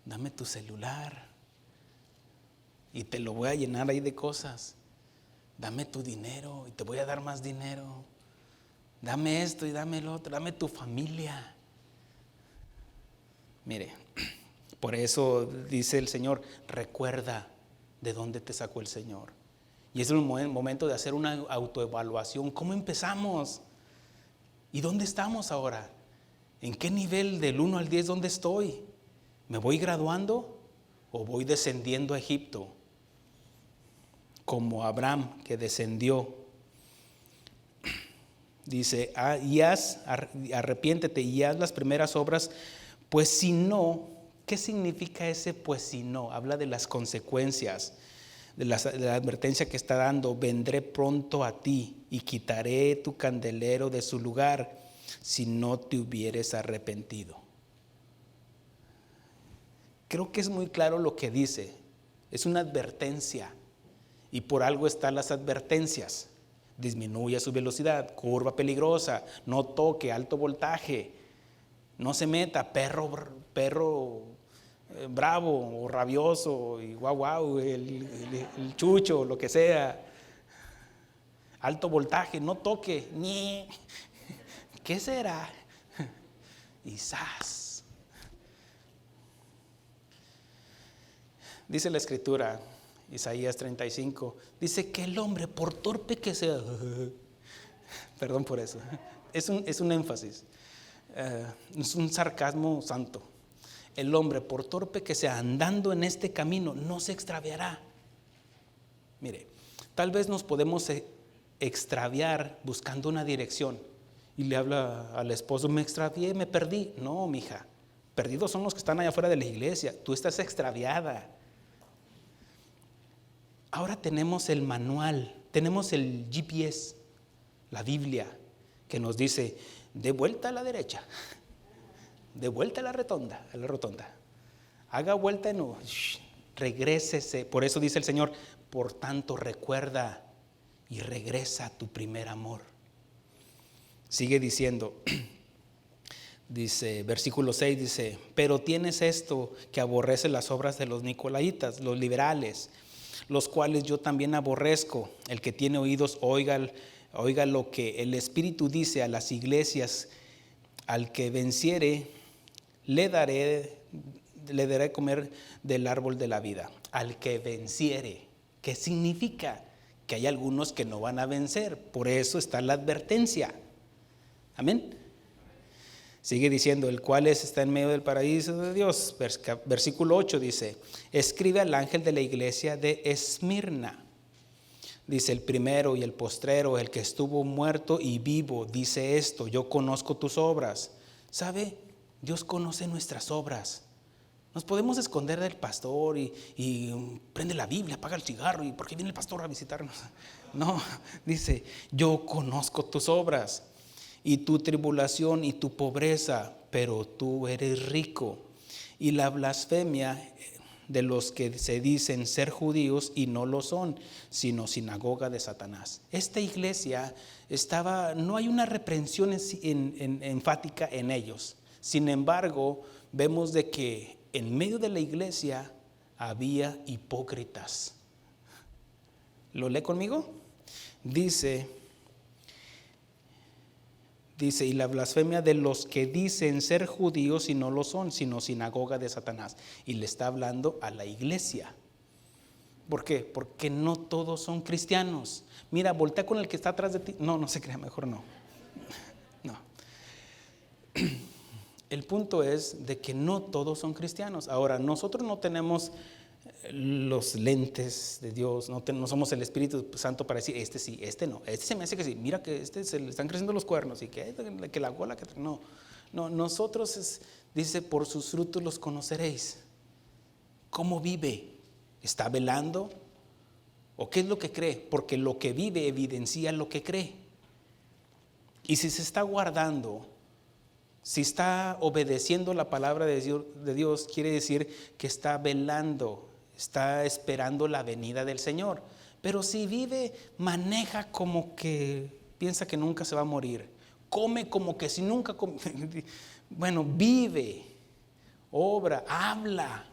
dame tu celular y te lo voy a llenar ahí de cosas. Dame tu dinero y te voy a dar más dinero. Dame esto y dame el otro, dame tu familia. Mire, por eso dice el Señor, recuerda de dónde te sacó el Señor. Y es un momento de hacer una autoevaluación. ¿Cómo empezamos? ¿Y dónde estamos ahora? ¿En qué nivel del 1 al 10 dónde estoy? ¿Me voy graduando o voy descendiendo a Egipto? Como Abraham que descendió. Dice, arrepiéntete y haz las primeras obras, pues si no, ¿qué significa ese pues si no? Habla de las consecuencias, de la advertencia que está dando. Vendré pronto a ti y quitaré tu candelero de su lugar, si no te hubieres arrepentido. Creo que es muy claro lo que dice. Es una advertencia. Y por algo están las advertencias. Disminuya su velocidad, curva peligrosa, no toque, alto voltaje, no se meta, perro bravo o rabioso, y guau, el chucho, lo que sea. Alto voltaje, no toque, ni. ¿Qué será? Y ¡zas! Dice la Escritura, Isaías 35, dice que el hombre, por torpe que sea, perdón por eso, es un énfasis, es un sarcasmo santo. El hombre, por torpe que sea, andando en este camino, no se extraviará. Mire, tal vez nos podemos extraviar buscando una dirección. Y le habla al esposo, me extravié, me perdí. No, mija, perdidos son los que están allá afuera de la iglesia. Tú estás extraviada. Ahora tenemos el manual, tenemos el GPS, la Biblia, que nos dice, de vuelta a la derecha, de vuelta a la rotonda. Haga vuelta en regrésese. Por eso dice el Señor, por tanto recuerda y regresa a tu primer amor. Sigue diciendo, dice, versículo 6 dice, pero tienes esto que aborrece las obras de los nicolaitas, los liberales, los cuales yo también aborrezco. El que tiene oídos, oiga lo que el Espíritu dice a las iglesias. Al que venciere, le daré comer del árbol de la vida. Al que venciere, ¿qué significa? Que hay algunos que no van a vencer. Por eso está la advertencia. Amén. Sigue diciendo, el cual está en medio del paraíso de Dios. Versículo 8 dice, escribe al ángel de la iglesia de Esmirna. Dice, el primero y el postrero, el que estuvo muerto y vivo, dice esto, yo conozco tus obras. ¿Sabe? Dios conoce nuestras obras. Nos podemos esconder del pastor y prende la Biblia, apaga el cigarro y ¿por qué viene el pastor a visitarnos? No, dice, yo conozco tus obras y tu tribulación y tu pobreza, pero tú eres rico. Y la blasfemia de los que se dicen ser judíos y no lo son, sino sinagoga de Satanás. Esta iglesia no hay una reprensión enfática en ellos. Sin embargo, vemos de que en medio de la iglesia había hipócritas. ¿Lo lee conmigo? Dice, y la blasfemia de los que dicen ser judíos y no lo son, sino sinagoga de Satanás. Y le está hablando a la iglesia. ¿Por qué? Porque no todos son cristianos. Mira, voltea con el que está atrás de ti. No se crea, mejor no. No. El punto es de que no todos son cristianos. Ahora, nosotros no tenemos los lentes de Dios, no somos el Espíritu Santo para decir, este sí, este no, este se me hace que sí, mira que se le están creciendo los cuernos y que la cola, no, nosotros dice, por sus frutos los conoceréis. ¿Cómo vive? ¿Está velando? ¿O qué es lo que cree? Porque lo que vive evidencia lo que cree. Y si se está guardando, si está obedeciendo la palabra de Dios, quiere decir que está velando, está esperando la venida del Señor. Pero si vive, maneja como que piensa que nunca se va a morir, come como que si nunca bueno, vive, obra, habla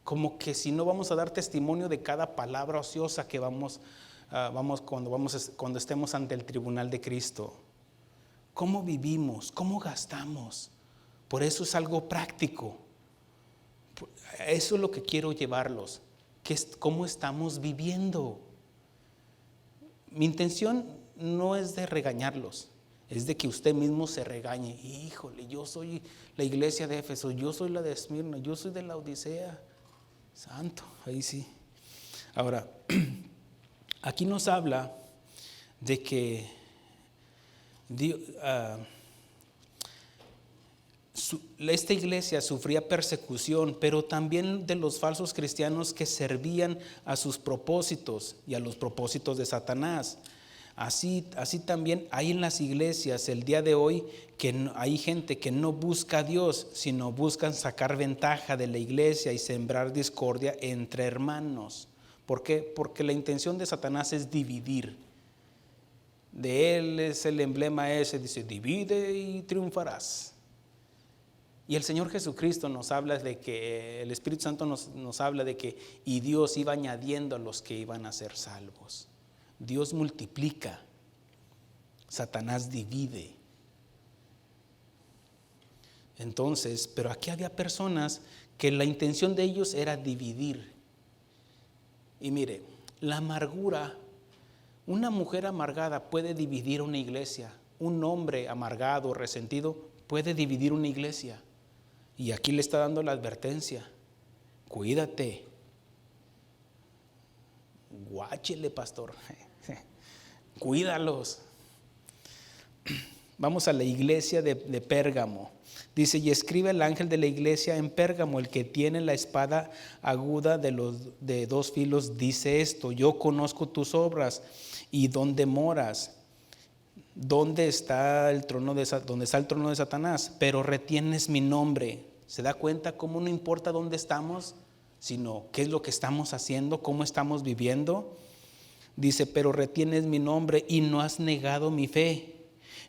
como que si no vamos a dar testimonio de cada palabra ociosa que vamos cuando estemos ante el tribunal de Cristo. ¿Cómo vivimos? ¿Cómo gastamos? Por eso es algo práctico. Eso es lo que quiero llevarlos. ¿Cómo estamos viviendo? Mi intención no es de regañarlos, es de que usted mismo se regañe. Híjole, yo soy la iglesia de Éfeso, yo soy la de Esmirna, yo soy de la Odisea. Santo, ahí sí. Ahora, aquí nos habla de que esta iglesia sufría persecución, pero también de los falsos cristianos que servían a sus propósitos y a los propósitos de Satanás. Así también hay en las iglesias el día de hoy que hay gente que no busca a Dios, sino buscan sacar ventaja de la iglesia y sembrar discordia entre hermanos. ¿Por qué? Porque la intención de Satanás es dividir. De él es el emblema ese, dice, divide y triunfarás. Y el Señor Jesucristo nos habla de que, el Espíritu Santo nos habla de que, y Dios iba añadiendo a los que iban a ser salvos. Dios multiplica, Satanás divide. Entonces, pero aquí había personas que la intención de ellos era dividir. Y mire, la amargura, una mujer amargada puede dividir una iglesia. Un hombre amargado, resentido, puede dividir una iglesia. Y aquí le está dando la advertencia. Cuídate. Guáchele, pastor. Cuídalos. Vamos a la iglesia de Pérgamo. Dice, y escribe el ángel de la iglesia en Pérgamo, el que tiene la espada aguda de 2 filos, dice esto: yo conozco tus obras y dónde moras, dónde está el trono de Satanás, pero retienes mi nombre. ¿Se da cuenta cómo no importa dónde estamos, sino qué es lo que estamos haciendo, cómo estamos viviendo? Dice, pero retienes mi nombre y no has negado mi fe,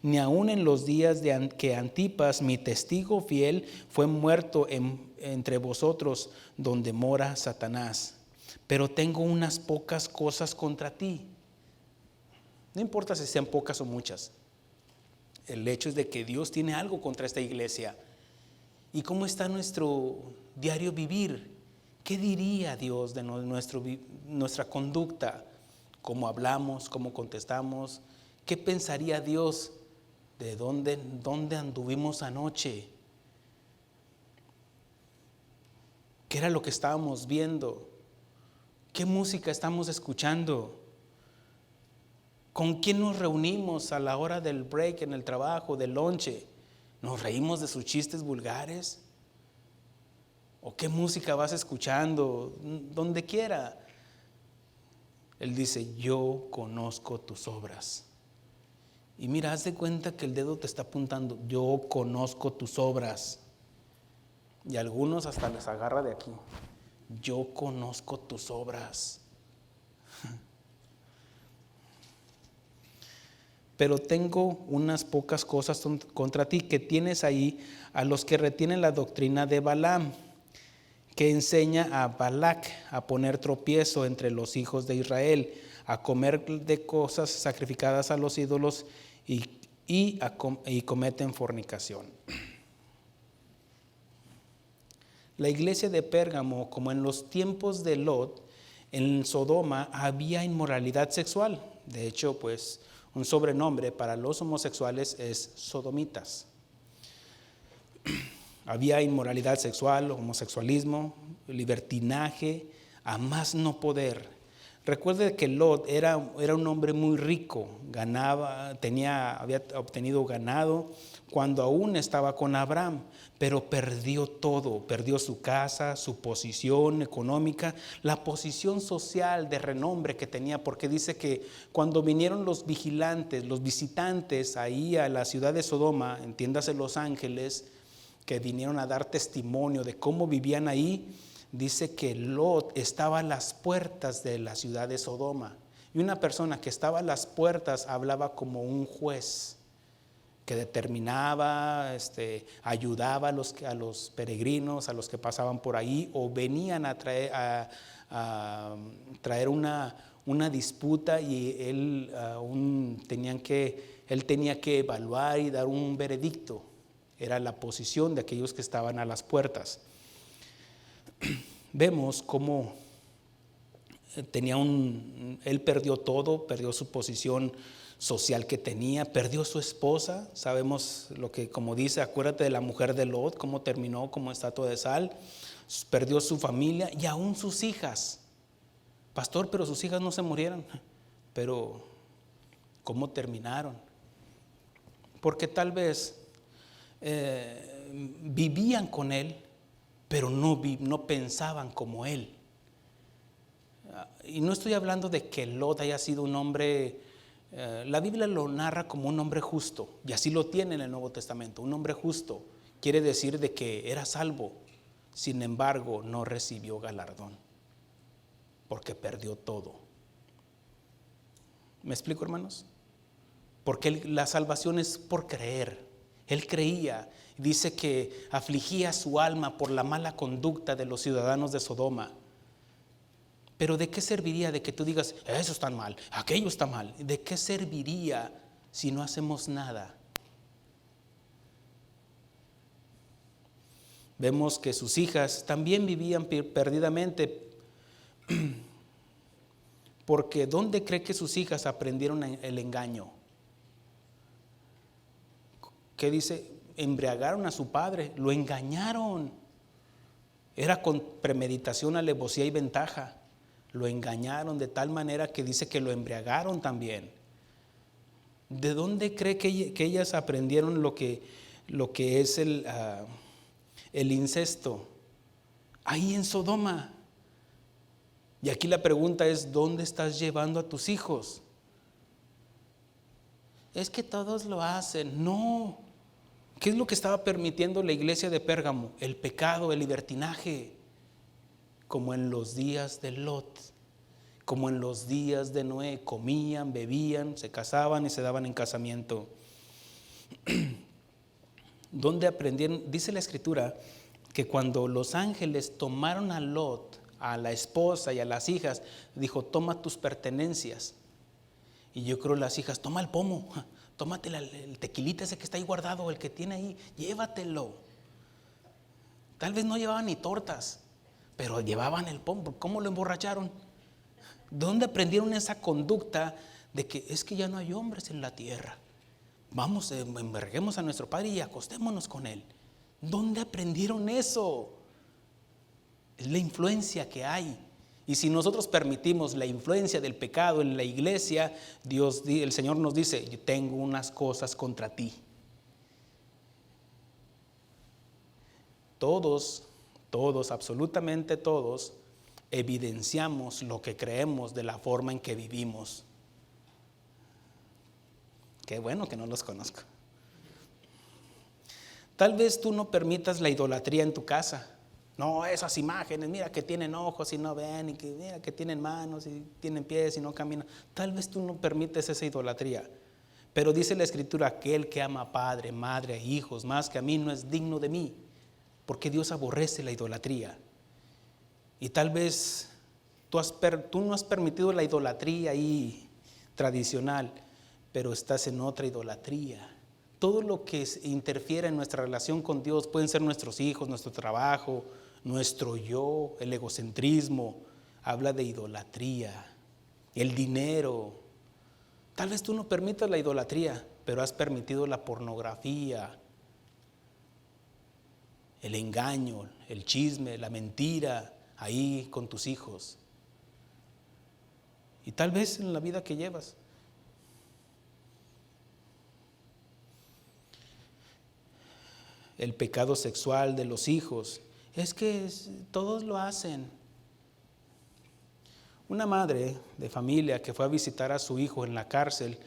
ni aun en los días que Antipas, mi testigo fiel, fue muerto entre vosotros, donde mora Satanás. Pero tengo unas pocas cosas contra ti. No importa si sean pocas o muchas. El hecho es de que Dios tiene algo contra esta iglesia. ¿Y cómo está nuestro diario vivir? ¿Qué diría Dios de nuestra conducta? ¿Cómo hablamos? ¿Cómo contestamos? ¿Qué pensaría Dios de dónde anduvimos anoche? ¿Qué era lo que estábamos viendo? ¿Qué música estamos escuchando? ¿Con quién nos reunimos a la hora del break en el trabajo, del lonche? ¿Nos reímos de sus chistes vulgares? o qué música vas escuchando, donde quiera. Él dice, yo conozco tus obras. Y mira, haz de cuenta que el dedo te está apuntando, yo conozco tus obras. Y a algunos hasta les agarra de aquí, yo conozco tus obras. Pero tengo unas pocas cosas contra ti, que tienes ahí a los que retienen la doctrina de Balaam, que enseña a Balac a poner tropiezo entre los hijos de Israel, a comer de cosas sacrificadas a los ídolos y cometen fornicación. La iglesia de Pérgamo, como en los tiempos de Lot, en Sodoma había inmoralidad sexual. De hecho, pues un sobrenombre para los homosexuales es sodomitas. Había inmoralidad sexual, homosexualismo, libertinaje, a más no poder. Recuerde que Lot era un hombre muy rico, había obtenido ganado cuando aún estaba con Abraham, pero perdió todo, perdió su casa, su posición económica, la posición social de renombre que tenía, porque dice que cuando vinieron los vigilantes, los visitantes ahí a la ciudad de Sodoma, entiéndase Los Ángeles, que vinieron a dar testimonio de cómo vivían ahí, dice que Lot estaba a las puertas de la ciudad de Sodoma. Y una persona que estaba a las puertas hablaba como un juez que determinaba, ayudaba a los peregrinos, a los que pasaban por ahí o venían a traer una disputa, y él tenía que evaluar y dar un veredicto. Era la posición de aquellos que estaban a las puertas. Vemos cómo él perdió todo, perdió su posición social que tenía, perdió su esposa. Sabemos lo que, como dice, acuérdate de la mujer de Lot, cómo terminó como estatua de sal. Perdió su familia y aún sus hijas. Pastor, pero sus hijas no se murieron. Pero ¿cómo terminaron? Porque tal vez vivían con él, pero no pensaban como él. Y no estoy hablando de que Lot haya sido un hombre, la Biblia lo narra como un hombre justo, y así lo tiene en el Nuevo Testamento. Un hombre justo quiere decir de que era salvo, sin embargo no recibió galardón, porque perdió todo. ¿Me explico, hermanos? Porque la salvación es por creer. Él creía, dice que afligía su alma por la mala conducta de los ciudadanos de Sodoma. Pero ¿de qué serviría de que tú digas, eso está mal, aquello está mal? ¿De qué serviría si no hacemos nada? Vemos que sus hijas también vivían perdidamente, porque ¿dónde cree que sus hijas aprendieron el engaño? ¿Qué dice? Embriagaron a su padre, lo engañaron. Era con premeditación, alevosía y ventaja. Lo engañaron de tal manera que dice que lo embriagaron también. ¿De dónde cree que ellas aprendieron lo que es el incesto? Ahí en Sodoma. Y aquí la pregunta es, ¿dónde estás llevando a tus hijos? Es que todos lo hacen. No. ¿Qué es lo que estaba permitiendo la iglesia de Pérgamo? El pecado, el libertinaje, como en los días de Lot, como en los días de Noé. Comían, bebían, se casaban y se daban en casamiento. ¿Dónde aprendieron? Dice la Escritura que cuando los ángeles tomaron a Lot, a la esposa y a las hijas, dijo, toma tus pertenencias. Y yo creo las hijas, toma el pomo, tómate el tequilita ese que está ahí guardado, el que tiene ahí, llévatelo. Tal vez no llevaban ni tortas, pero llevaban el pomo. ¿Cómo lo emborracharon? ¿Dónde aprendieron esa conducta de que es que ya no hay hombres en la tierra? Vamos, enverguemos a nuestro padre y acostémonos con él. ¿Dónde aprendieron eso? Es la influencia que hay. Y si nosotros permitimos la influencia del pecado en la iglesia, el Señor nos dice, yo tengo unas cosas contra ti. Todos todos, absolutamente todos, evidenciamos lo que creemos de la forma en que vivimos. Qué bueno que no los conozco. Tal vez tú no permitas la idolatría en tu casa. No, esas imágenes, mira que tienen ojos y no ven, y que mira que tienen manos y tienen pies y no caminan. Tal vez tú no permites esa idolatría. Pero dice la Escritura, aquel que ama a padre, madre e hijos más que a mí no es digno de mí, porque Dios aborrece la idolatría. Y tal vez tú no has permitido la idolatría ahí tradicional, pero estás en otra idolatría. Todo lo que interfiere en nuestra relación con Dios, pueden ser nuestros hijos, nuestro trabajo, nuestro yo, el egocentrismo, habla de idolatría, el dinero. Tal vez tú no permitas la idolatría, pero has permitido la pornografía, el engaño, el chisme, la mentira, ahí con tus hijos. Y tal vez en la vida que llevas. El pecado sexual de los hijos, es que todos lo hacen. Una madre de familia que fue a visitar a su hijo en la cárcel,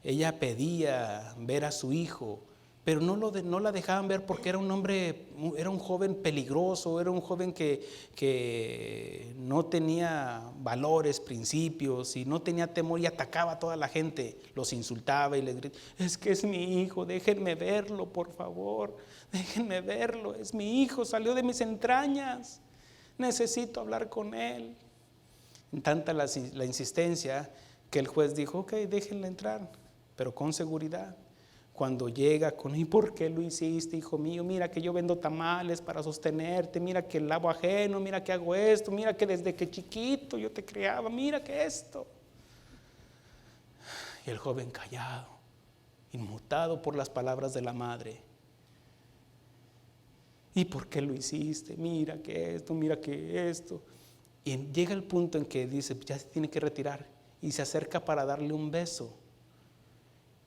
ella pedía ver a su hijo, pero no la dejaban ver porque era un hombre, era un joven peligroso, era un joven que no tenía valores, principios y no tenía temor y atacaba a toda la gente, los insultaba y les gritaba, es que es mi hijo, déjenme verlo por favor, déjenme verlo, es mi hijo, salió de mis entrañas, necesito hablar con él. Tanta la insistencia que el juez dijo, ok, déjenla entrar, pero con seguridad. Cuando llega con, ¿y por qué lo hiciste, hijo mío? Mira que yo vendo tamales para sostenerte, mira que lavo ajeno, mira que hago esto, mira que desde que chiquito yo te criaba, mira que esto. Y el joven callado, inmutado por las palabras de la madre. ¿Y por qué lo hiciste? Mira que esto, mira que esto. Y llega el punto en que dice, ya se tiene que retirar y se acerca para darle un beso.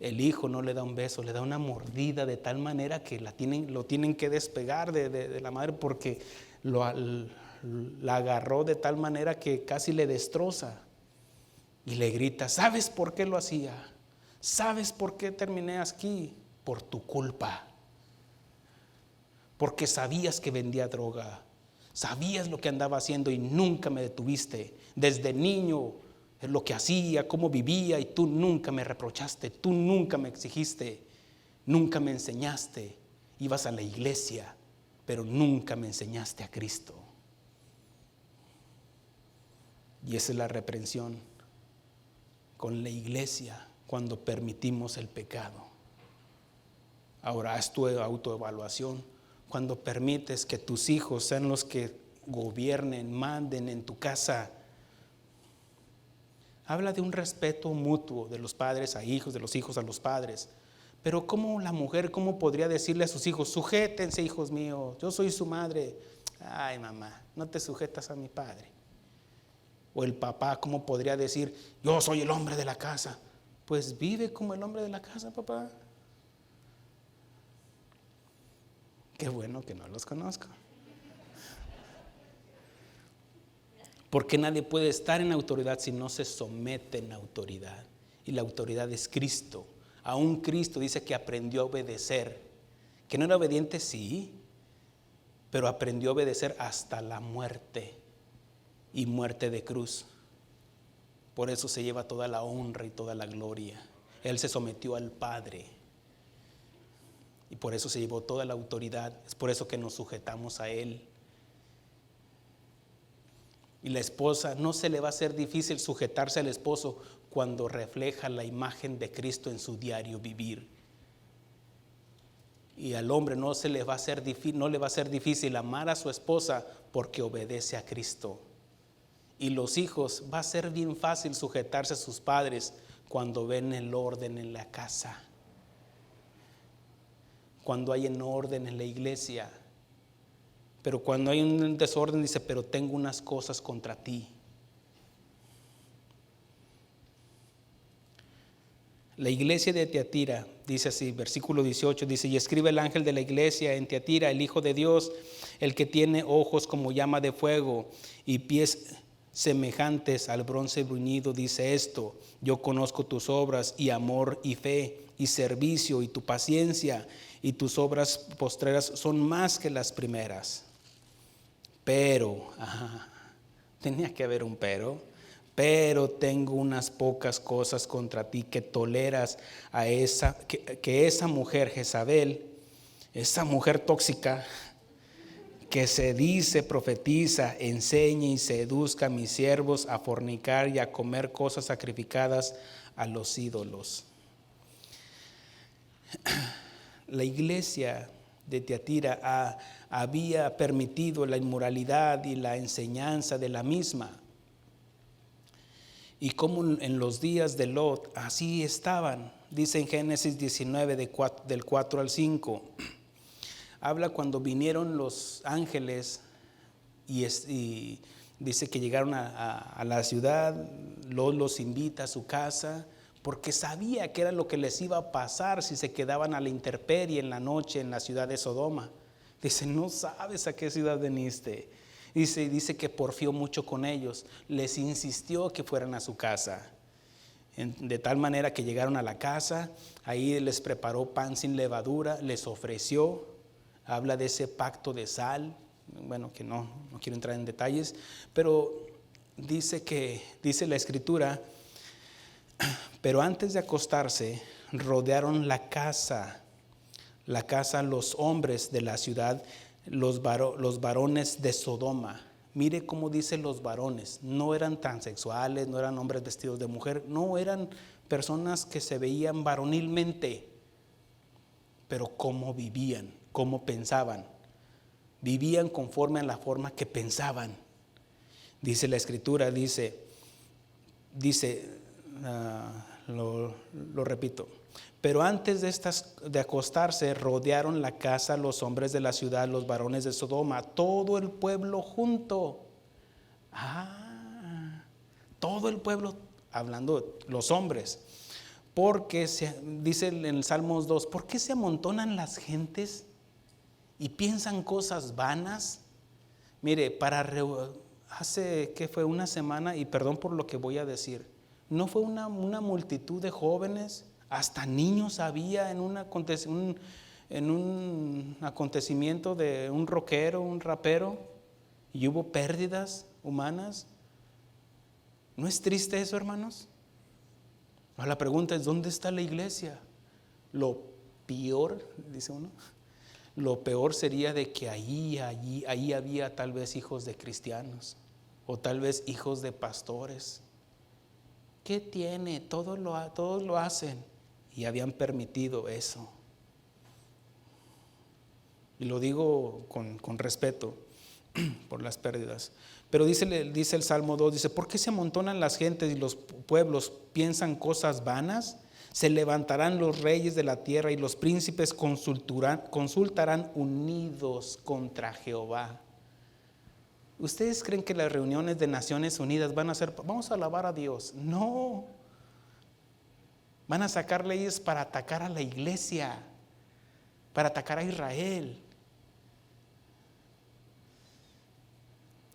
El hijo no le da un beso, le da una mordida de tal manera que lo tienen que despegar de la madre porque la agarró de tal manera que casi le destroza. Y le grita, ¿sabes por qué lo hacía? ¿Sabes por qué terminé aquí? Por tu culpa. Porque sabías que vendía droga. Sabías lo que andaba haciendo y nunca me detuviste. Desde niño, lo que hacía, cómo vivía, y tú nunca me reprochaste, tú nunca me exigiste, nunca me enseñaste. Ibas a la iglesia, pero nunca me enseñaste a Cristo. Y esa es la reprensión con la iglesia cuando permitimos el pecado. Ahora haz tu autoevaluación. Cuando permites que tus hijos sean los que gobiernen, manden en tu casa, habla de un respeto mutuo de los padres a hijos, de los hijos a los padres. Pero ¿cómo la mujer, cómo podría decirle a sus hijos, sujétense hijos míos, yo soy su madre? Ay mamá, no te sujetas a mi padre. O el papá, ¿cómo podría decir, yo soy el hombre de la casa? Pues vive como el hombre de la casa, papá. Qué bueno que no los conozco. Porque nadie puede estar en autoridad si no se somete en autoridad. Y la autoridad es Cristo. Aún Cristo dice que aprendió a obedecer. Que no era obediente, sí, pero aprendió a obedecer hasta la muerte. Y muerte de cruz. Por eso se lleva toda la honra y toda la gloria. Él se sometió al Padre. Y por eso se llevó toda la autoridad. Es por eso que nos sujetamos a Él. Y la esposa, no se le va a hacer difícil sujetarse al esposo cuando refleja la imagen de Cristo en su diario vivir. Y al hombre no le va a ser difícil amar a su esposa porque obedece a Cristo. Y los hijos, va a ser bien fácil sujetarse a sus padres cuando ven el orden en la casa. Cuando hay en orden en la iglesia. Pero cuando hay un desorden dice, pero tengo unas cosas contra ti. La iglesia de Tiatira, dice así, versículo 18, dice: y escribe el ángel de la iglesia en Tiatira, el Hijo de Dios, el que tiene ojos como llama de fuego y pies semejantes al bronce bruñido, dice esto: yo conozco tus obras y amor y fe y servicio y tu paciencia, y tus obras postreras son más que las primeras. Pero, tenía que haber un pero tengo unas pocas cosas contra ti, que toleras a que esa mujer Jezabel, esa mujer tóxica, que se dice profetiza, enseñe y seduzca a mis siervos a fornicar y a comer cosas sacrificadas a los ídolos. La iglesia de Tiatira había permitido la inmoralidad y la enseñanza de la misma. Y como en los días de Lot, así estaban. Dice en Génesis 19, del 4 al 5. Habla cuando vinieron los ángeles y dice que llegaron a la ciudad. Lot los invita a su casa porque sabía que era lo que les iba a pasar si se quedaban a la intemperie en la noche en la ciudad de Sodoma. Dice: no sabes a qué ciudad veniste. Dice que porfió mucho con ellos, les insistió que fueran a su casa, de tal manera que llegaron a la casa. Ahí les preparó pan sin levadura, les ofreció. Habla de ese pacto de sal, bueno, que no quiero entrar en detalles, pero dice la escritura: pero antes de acostarse rodearon la casa los hombres de la ciudad, los varones de Sodoma. Mire cómo dice los varones, no eran transexuales, no eran hombres vestidos de mujer, no, eran personas que se veían varonilmente, pero cómo vivían, cómo pensaban, vivían conforme a la forma que pensaban. Dice la escritura, lo repito: pero antes de acostarse rodearon la casa los hombres de la ciudad, los varones de Sodoma, todo el pueblo junto. Todo el pueblo, hablando los hombres. Porque dice en el Salmos 2: ¿por qué se amontonan las gentes y piensan cosas vanas? Mire, hace que fue una semana, y perdón por lo que voy a decir, no fue una multitud de jóvenes, hasta niños había en un acontecimiento de un rockero, un rapero, y hubo pérdidas humanas. ¿No es triste eso, hermanos? La pregunta es: ¿dónde está la iglesia? Lo peor, dice uno, lo peor sería de que ahí había tal vez hijos de cristianos, o tal vez hijos de pastores. ¿Qué tiene? Todos lo hacen. Y habían permitido eso. Y lo digo con respeto por las pérdidas. Pero dice el Salmo 2, dice: ¿por qué se amontonan las gentes y los pueblos piensan cosas vanas? Se levantarán los reyes de la tierra y los príncipes consultarán unidos contra Jehová. ¿Ustedes creen que las reuniones de Naciones Unidas vamos a alabar a Dios? No. Van a sacar leyes para atacar a la iglesia, para atacar a Israel.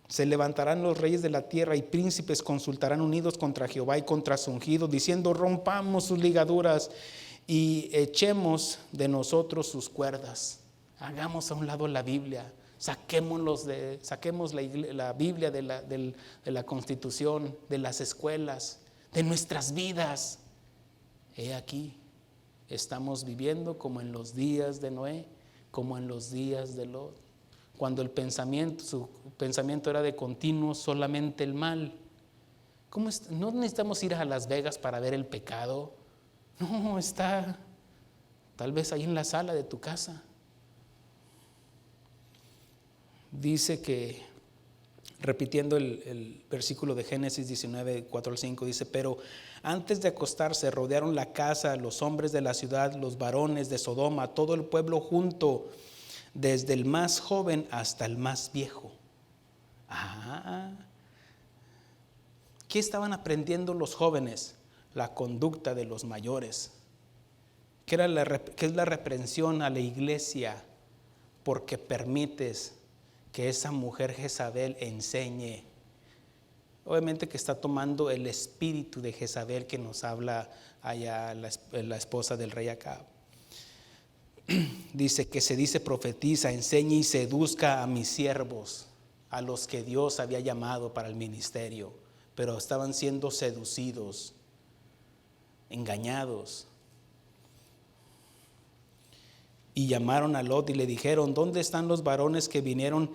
Se levantarán los reyes de la tierra y príncipes consultarán unidos contra Jehová y contra su ungido, diciendo: rompamos sus ligaduras y echemos de nosotros sus cuerdas. Hagamos a un lado la Biblia, saquemos la Biblia de la Constitución, de las escuelas, de nuestras vidas. He aquí, estamos viviendo como en los días de Noé, como en los días de Lot, cuando su pensamiento era de continuo solamente el mal. No necesitamos ir a Las Vegas para ver el pecado. No, está tal vez ahí en la sala de tu casa. Dice que, repitiendo el versículo de Génesis 19, 4 al 5, dice: pero antes de acostarse rodearon la casa los hombres de la ciudad, los varones de Sodoma, todo el pueblo junto, desde el más joven hasta el más viejo. ¿Qué estaban aprendiendo los jóvenes? la conducta de los mayores. ¿Qué es la reprensión a la iglesia? Porque permites que esa mujer Jezabel enseñe. Obviamente que está tomando el espíritu de Jezabel que nos habla allá la esposa del rey Acab. Dice que se dice profetiza, enseñe y seduzca a mis siervos, a los que Dios había llamado para el ministerio, pero estaban siendo seducidos, engañados. Y llamaron a Lot y le dijeron: ¿dónde están los varones que vinieron?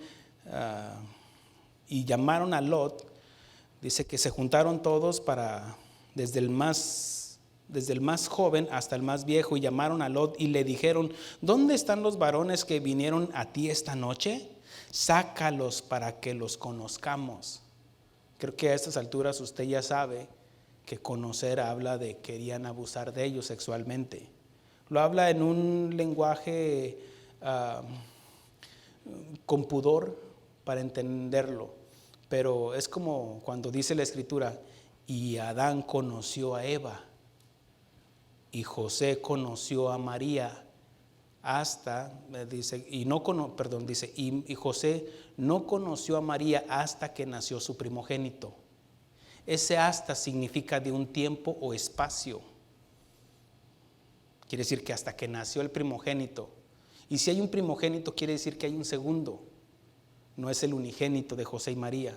Y llamaron a Lot. Dice que se juntaron todos desde el más joven hasta el más viejo, y llamaron a Lot y le dijeron: ¿dónde están los varones que vinieron a ti esta noche? Sácalos para que los conozcamos. Creo que a estas alturas usted ya sabe que conocer habla de querían abusar de ellos sexualmente. Lo habla en un lenguaje con pudor para entenderlo, pero es como cuando dice la escritura: y Adán conoció a Eva, y José conoció a María hasta, dice, y José no conoció a María hasta que nació su primogénito. Ese hasta significa de un tiempo o espacio. Quiere decir que hasta que nació el primogénito. Y si hay un primogénito, quiere decir que hay un segundo. No es el unigénito de José y María.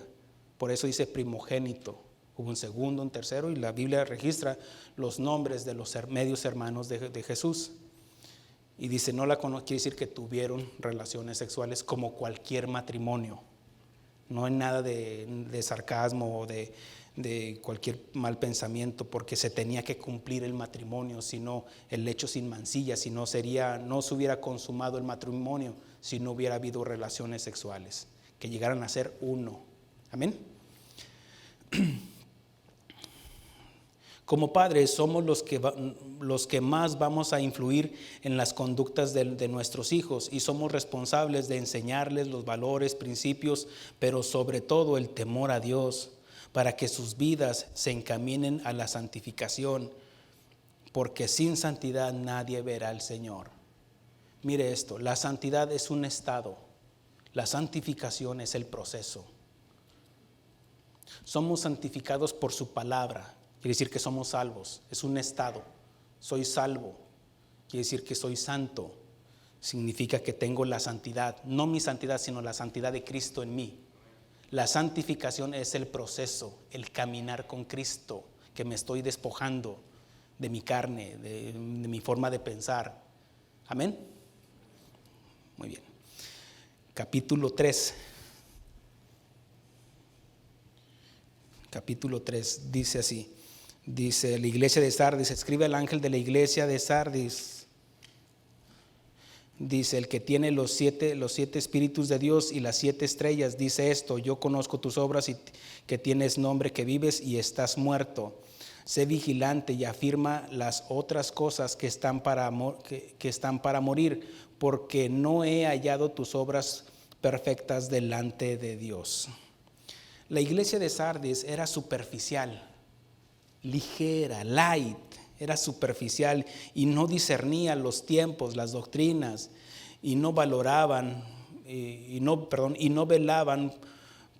Por eso dice primogénito. Hubo un segundo, un tercero, y la Biblia registra los nombres de los medios hermanos de Jesús. Y dice, no la conoce, quiere decir que tuvieron relaciones sexuales como cualquier matrimonio. No hay nada de sarcasmo o de cualquier mal pensamiento, porque se tenía que cumplir el matrimonio, sino el hecho sin mancilla, si no se hubiera consumado el matrimonio si no hubiera habido relaciones sexuales, que llegaran a ser uno. Amén. Como padres somos los que más vamos a influir en las conductas de nuestros hijos, y somos responsables de enseñarles los valores, principios, pero sobre todo el temor a Dios, para que sus vidas se encaminen a la santificación, porque sin santidad nadie verá al Señor. Mire esto, la santidad es un estado, la santificación es el proceso. Somos santificados por su palabra. Quiere decir que somos salvos, es un estado. Soy salvo, quiere decir que soy santo. Significa que tengo la santidad, no mi santidad, sino la santidad de Cristo en mí. La santificación es el proceso, el caminar con Cristo, que me estoy despojando de mi carne, de mi forma de pensar. Amén. Muy bien. Capítulo 3. Capítulo 3 dice así. Dice la iglesia de Sardis, escribe al ángel de la iglesia de Sardis. Dice, el que tiene los siete espíritus de Dios y las 7 estrellas, dice esto: yo conozco tus obras y que tienes nombre, que vives y estás muerto. Sé vigilante y afirma las otras cosas que están para morir, porque no he hallado tus obras perfectas delante de Dios. La iglesia de Sardis era superficial, ligera, light, era superficial y no discernía los tiempos, las doctrinas, y no valoraban y no velaban.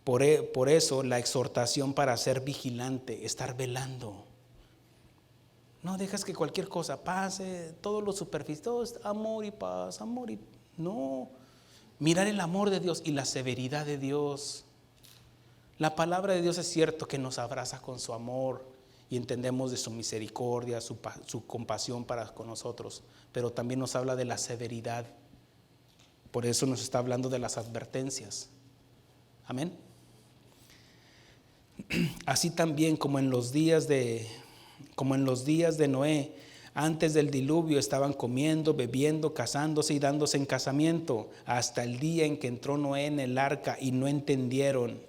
Por eso la exhortación para ser vigilante, estar velando. No dejas que cualquier cosa pase, todo lo superficial, todo es amor y paz, no, mirar el amor de Dios y la severidad de Dios. La palabra de Dios es cierto que nos abraza con su amor y entendemos de su misericordia, su compasión para con nosotros, pero también nos habla de la severidad. Por eso nos está hablando de las advertencias. Amén. Así también como en los días de Noé, antes del diluvio, estaban comiendo, bebiendo, casándose y dándose en casamiento, hasta el día en que entró Noé en el arca, y no entendieron,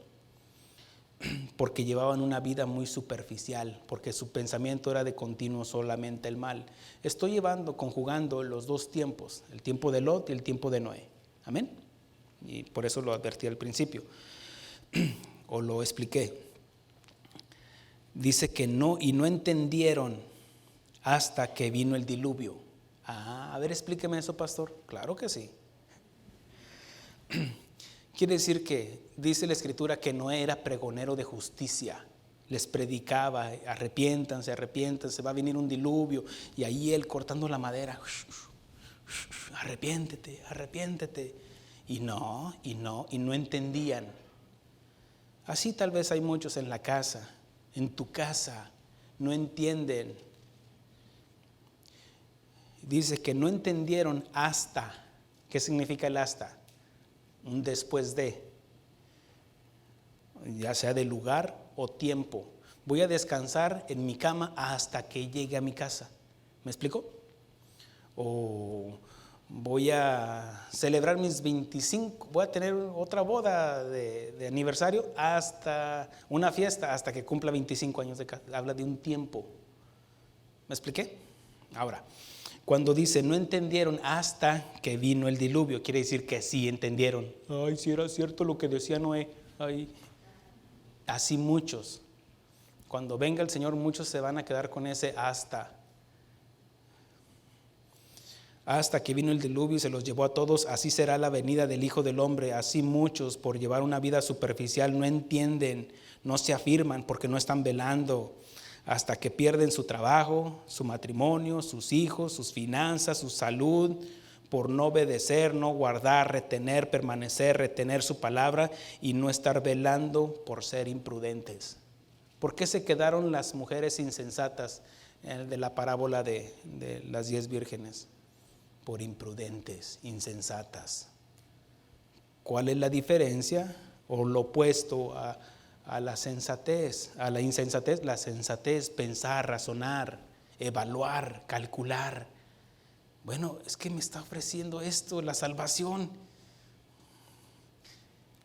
porque llevaban una vida muy superficial, porque su pensamiento era de continuo solamente el mal. Estoy conjugando los dos tiempos, el tiempo de Lot y el tiempo de Noé. Amén. Y por eso lo advertí al principio, o lo expliqué. Dice que no, y no entendieron hasta que vino el diluvio. A ver, explíqueme eso, pastor. Claro que sí. Quiere decir que dice la Escritura que Noé era pregonero de justicia. Les predicaba, arrepiéntanse, arrepiéntanse, va a venir un diluvio. Y ahí él cortando la madera, arrepiéntete, arrepiéntete. Y no entendían. Así tal vez hay muchos en la casa, en tu casa, no entienden. Dice que no entendieron hasta. ¿Qué significa el hasta? Un después de, ya sea de lugar o tiempo. Voy a descansar en mi cama hasta que llegue a mi casa. ¿Me explico? O voy a celebrar mis 25, voy a tener otra boda de aniversario, hasta una fiesta hasta que cumpla 25 años de casa. Habla de un tiempo. ¿Me expliqué? Ahora, cuando dice no entendieron hasta que vino el diluvio, quiere decir que sí entendieron. Ay, si era cierto lo que decía Noé. Ay. Así muchos. Cuando venga el Señor, muchos se van a quedar con ese hasta. Hasta que vino el diluvio y se los llevó a todos, así será la venida del Hijo del Hombre. Así muchos, por llevar una vida superficial, no entienden, no se afirman porque no están velando, hasta que pierden su trabajo, su matrimonio, sus hijos, sus finanzas, su salud, por no obedecer, no guardar, retener, permanecer, retener su palabra y no estar velando por ser imprudentes. ¿Por qué se quedaron las mujeres insensatas de la parábola de las 10 vírgenes? Por imprudentes, insensatas. ¿Cuál es la diferencia o lo opuesto a la sensatez? A la insensatez, la sensatez, pensar, razonar, evaluar, calcular. Bueno, es que me está ofreciendo esto, la salvación.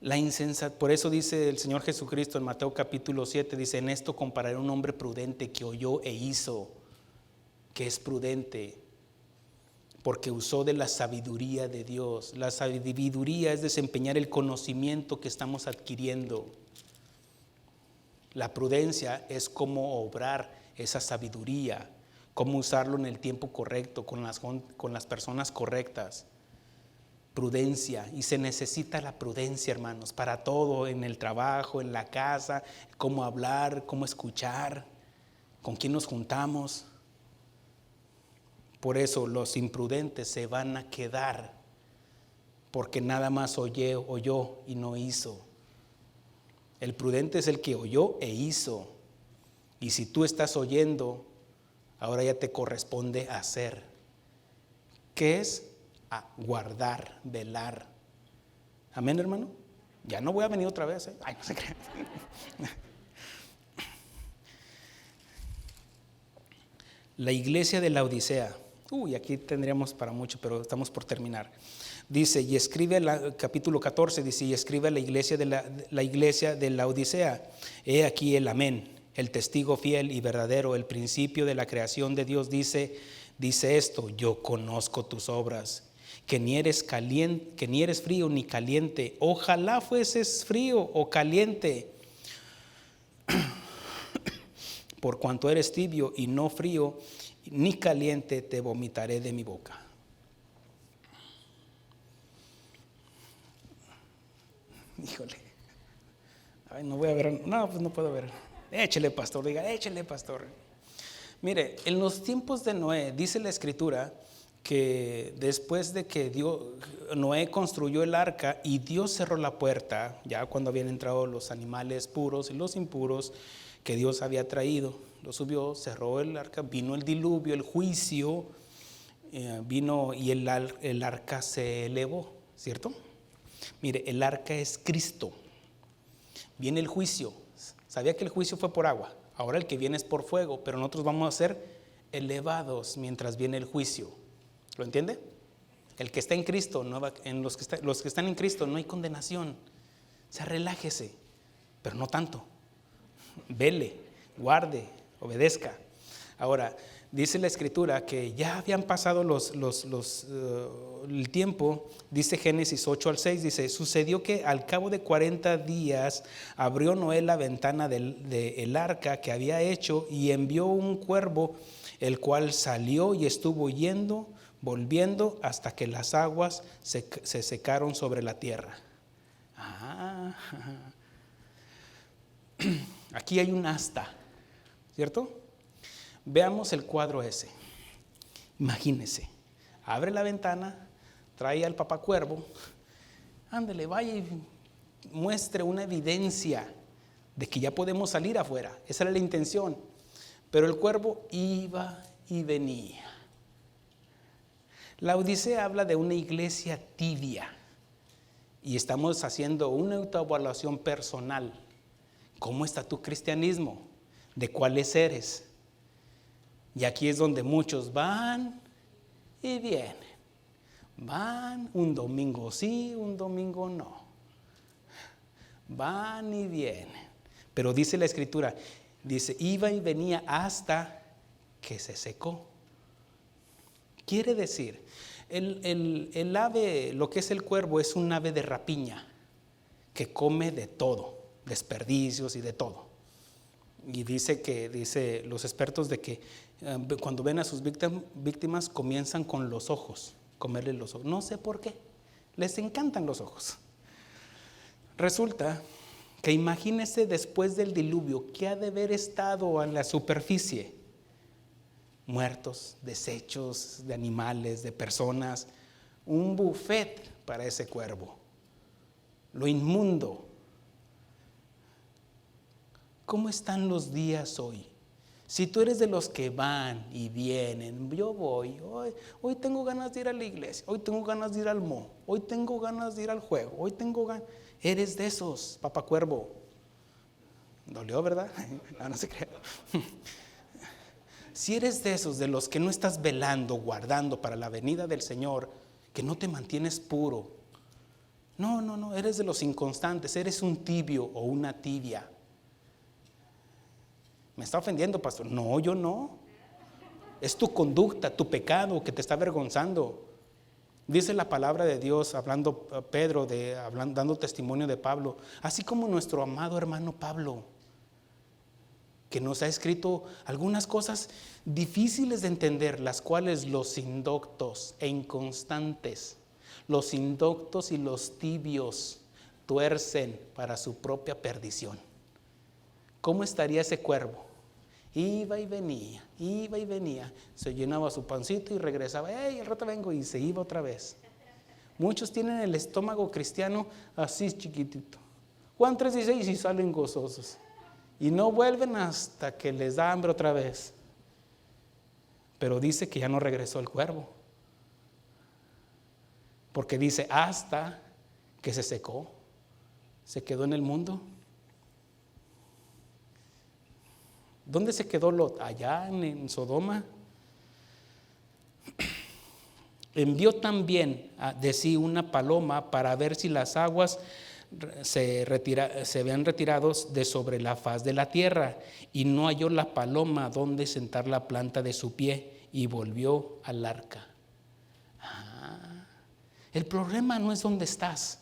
La insensatez, por eso dice el Señor Jesucristo en Mateo capítulo 7, dice, en esto compararé a un hombre prudente que oyó e hizo, que es prudente, porque usó de la sabiduría de Dios. La sabiduría es desempeñar el conocimiento que estamos adquiriendo. La prudencia es cómo obrar esa sabiduría, cómo usarlo en el tiempo correcto, con las personas correctas. Prudencia, y se necesita la prudencia, hermanos, para todo, en el trabajo, en la casa, cómo hablar, cómo escuchar, con quién nos juntamos. Por eso los imprudentes se van a quedar, porque nada más oyó y no hizo. El prudente es el que oyó e hizo. Y si tú estás oyendo, ahora ya te corresponde hacer. ¿Qué es? A guardar, velar. Amén, hermano. Ya no voy a venir otra vez. Ay, no se crean. La iglesia de la Odisea. Aquí tendríamos para mucho, pero estamos por terminar. Dice, y escribe, capítulo 14, dice, y escribe a la iglesia de la Odisea. He aquí el amén, el testigo fiel y verdadero, el principio de la creación de Dios, dice esto, yo conozco tus obras, que ni eres frío ni caliente. Ojalá fueses frío o caliente. Por cuanto eres tibio y no frío ni caliente, te vomitaré de mi boca. Híjole. Ay, no voy a ver. No, pues no puedo ver. Échele, pastor. Diga, échele, pastor. Mire, en los tiempos de Noé, dice la Escritura que después de que Noé construyó el arca y Dios cerró la puerta, ya cuando habían entrado los animales puros y los impuros que Dios había traído, lo subió, cerró el arca, vino el diluvio, el juicio, vino y el arca se elevó, ¿cierto? Mire, el arca es Cristo. Viene el juicio. Sabía que el juicio fue por agua, ahora el que viene es por fuego, pero nosotros vamos a ser elevados mientras viene el juicio. ¿Lo entiende? El que está en Cristo, los que están en Cristo no hay condenación. O sea, relájese, pero no tanto. Vele, guarde, obedezca. Ahora, Dice la Escritura que ya habían pasado el tiempo. Dice Génesis 8-6, dice: sucedió que al cabo de 40 días abrió Noé la ventana del arca que había hecho y envió un cuervo, el cual salió y estuvo yendo, volviendo, hasta que las aguas se secaron sobre la tierra. Aquí hay un asta, ¿cierto? Veamos el cuadro ese. Imagínese, abre la ventana, trae al papá cuervo, ándele, vaya y muestre una evidencia de que ya podemos salir afuera. Esa era la intención. Pero el cuervo iba y venía. La Odisea habla de una iglesia tibia. Y estamos haciendo una autoevaluación personal. ¿Cómo está tu cristianismo? ¿De cuáles eres? Y aquí es donde muchos van y vienen. Van un domingo sí, un domingo no. Van y vienen. Pero dice la Escritura, dice, iba y venía hasta que se secó. Quiere decir, el ave, lo que es el cuervo, es un ave de rapiña que come de todo, desperdicios y de todo. Y dice los expertos de que cuando ven a sus víctimas comienzan con los ojos, comerle los ojos. No sé por qué, les encantan los ojos. Resulta que imagínese después del diluvio, ¿qué ha de haber estado en la superficie? Muertos, desechos de animales, de personas, un buffet para ese cuervo, lo inmundo. ¿Cómo están los días hoy? Si tú eres de los que van y vienen, yo voy, hoy tengo ganas de ir a la iglesia, hoy tengo ganas de ir al mall, hoy tengo ganas de ir al juego, hoy tengo ganas. Eres de esos, papá cuervo. Dolió, ¿verdad? No se crea. Si eres de esos, de los que no estás velando, guardando para la venida del Señor, que no te mantienes puro. No, eres de los inconstantes, eres un tibio o una tibia. ¿Me está ofendiendo, pastor? No, yo no. Es tu conducta, tu pecado que te está avergonzando. Dice la palabra de Dios, hablando Pedro, dando testimonio de Pablo, así como nuestro amado hermano Pablo, que nos ha escrito algunas cosas difíciles de entender, las cuales los indoctos e inconstantes, los indoctos y los tibios tuercen para su propia perdición. ¿Cómo estaría ese cuervo? Iba y venía, se llenaba su pancito y regresaba, al rato vengo, y se iba otra vez. Muchos tienen el estómago cristiano así chiquitito. Juan 3:16 y salen gozosos. Y no vuelven hasta que les da hambre otra vez. Pero dice que ya no regresó el cuervo. Porque dice hasta que se secó, se quedó en el mundo. ¿Dónde se quedó Lot? Allá en Sodoma. Envió también de sí una paloma para ver si las aguas se habían retirado de sobre la faz de la tierra, y no halló la paloma donde sentar la planta de su pie, y volvió al arca. El problema no es dónde estás,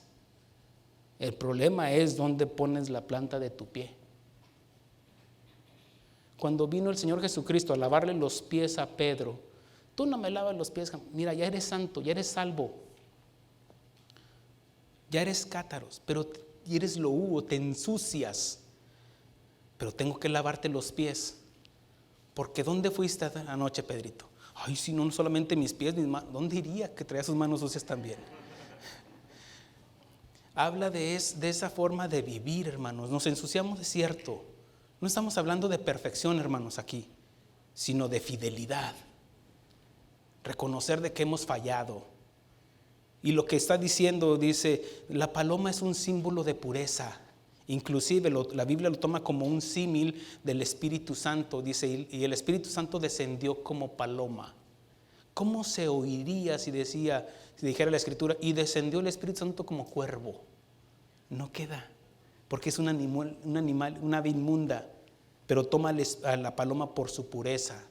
el problema es dónde pones la planta de tu pie. Cuando vino el Señor Jesucristo a lavarle los pies a Pedro, tú no me lavas los pies, mira, ya eres santo, ya eres salvo, ya eres cátaros, pero eres lohuo, te ensucias, pero tengo que lavarte los pies. Porque ¿dónde fuiste anoche, Pedrito? Ay, si no solamente mis pies, mis manos. ¿Dónde iría que traía sus manos sucias también? Habla de esa forma de vivir, hermanos. Nos ensuciamos, es cierto. No estamos hablando de perfección, hermanos, aquí, sino de fidelidad. Reconocer de que hemos fallado. Y lo que está diciendo, dice, la paloma es un símbolo de pureza. Inclusive la Biblia lo toma como un símil del Espíritu Santo. Dice, y el Espíritu Santo descendió como paloma. ¿Cómo se oiría si dijera la Escritura, y descendió el Espíritu Santo como cuervo? No queda, porque es un ave inmunda, pero toma a la paloma por su pureza.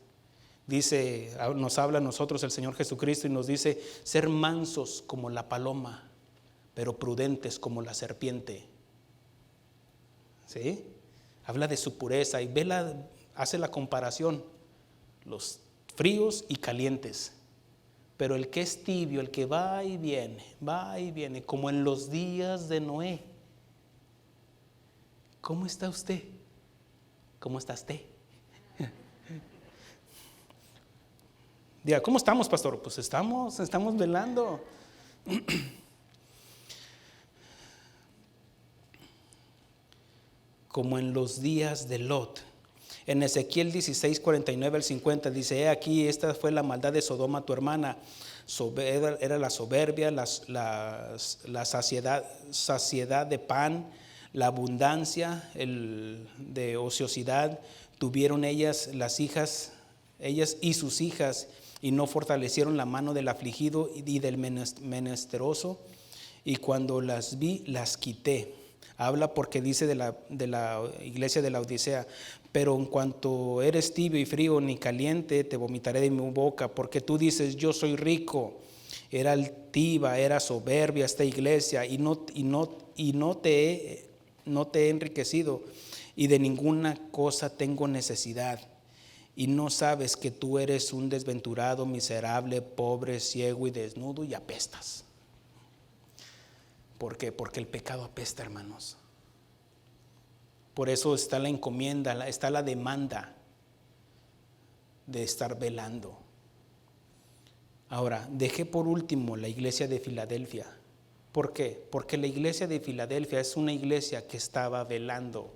Dice, nos habla a nosotros el Señor Jesucristo y nos dice, ser mansos como la paloma, pero prudentes como la serpiente. ¿Sí? Habla de su pureza y hace la comparación, los fríos y calientes. Pero el que es tibio, el que va y viene, como en los días de Noé. ¿Cómo está usted? ¿Cómo está usted? Diga, ¿cómo estamos, pastor? Pues estamos velando. Como en los días de Lot. En Ezequiel 16, 49 al 50 dice, he aquí, esta fue la maldad de Sodoma, tu hermana. Era la soberbia, la saciedad de pan, la abundancia de ociosidad. Tuvieron ellas y sus hijas, y no fortalecieron la mano del afligido y del menesteroso. Y cuando las vi, las quité. Habla porque dice de la iglesia de la Odisea, pero en cuanto eres tibio y frío ni caliente, te vomitaré de mi boca, porque tú dices, yo soy rico. Era altiva, era soberbia esta iglesia, y no te he enriquecido, y de ninguna cosa tengo necesidad. Y no sabes que tú eres un desventurado, miserable, pobre, ciego y desnudo, y apestas. ¿Por qué? Porque el pecado apesta, hermanos. Por eso está la encomienda, está la demanda de estar velando. Ahora, dejé por último la iglesia de Filadelfia. ¿Por qué? Porque la iglesia de Filadelfia es una iglesia que estaba velando.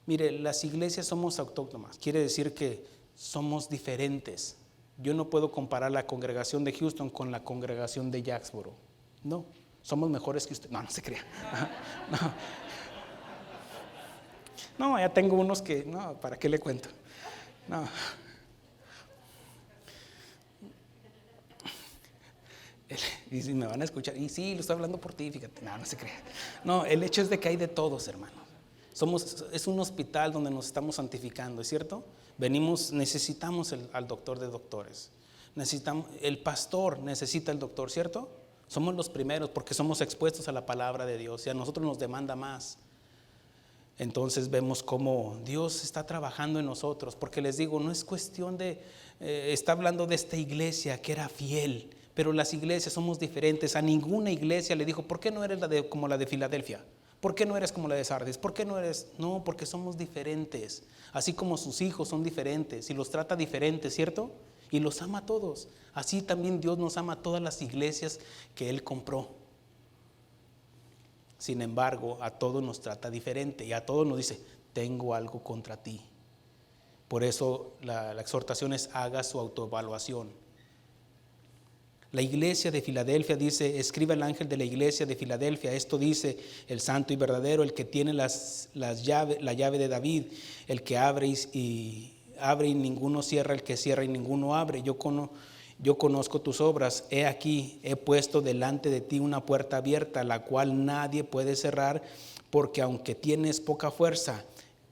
Mire, las iglesias somos autónomas, quiere decir que somos diferentes. Yo no puedo comparar la congregación de Houston con la congregación de Jacksboro. No, somos mejores que usted. No se crea. No, ya tengo unos que, no, ¿para qué le cuento? No. Y si me van a escuchar, y sí, lo estoy hablando por ti, fíjate. No se crea. No, el hecho es de que hay de todos, hermanos. Es un hospital donde nos estamos santificando, ¿es cierto? Necesitamos al doctor de doctores. El pastor necesita el doctor, ¿cierto? Somos los primeros porque somos expuestos a la palabra de Dios y a nosotros nos demanda más. Entonces vemos cómo Dios está trabajando en nosotros, porque les digo, no es cuestión de, está hablando de esta iglesia que era fiel, pero las iglesias somos diferentes. A ninguna iglesia le dijo, ¿por qué no eres como la de Filadelfia? ¿Por qué no eres como la de Sardis? ¿Por qué no eres? No, porque somos diferentes, así como sus hijos son diferentes y los trata diferentes, ¿cierto? Y los ama a todos. Así también Dios nos ama a todas las iglesias que Él compró. Sin embargo, a todos nos trata diferente y a todos nos dice, tengo algo contra ti. Por eso la exhortación es, haga su autoevaluación. La iglesia de Filadelfia dice, escribe el ángel de la iglesia de Filadelfia, esto dice el santo y verdadero, el que tiene la llave de David, el que abre y ninguno cierra, el que cierra y ninguno abre. Yo conozco tus obras, he aquí, he puesto delante de ti una puerta abierta, la cual nadie puede cerrar, porque aunque tienes poca fuerza,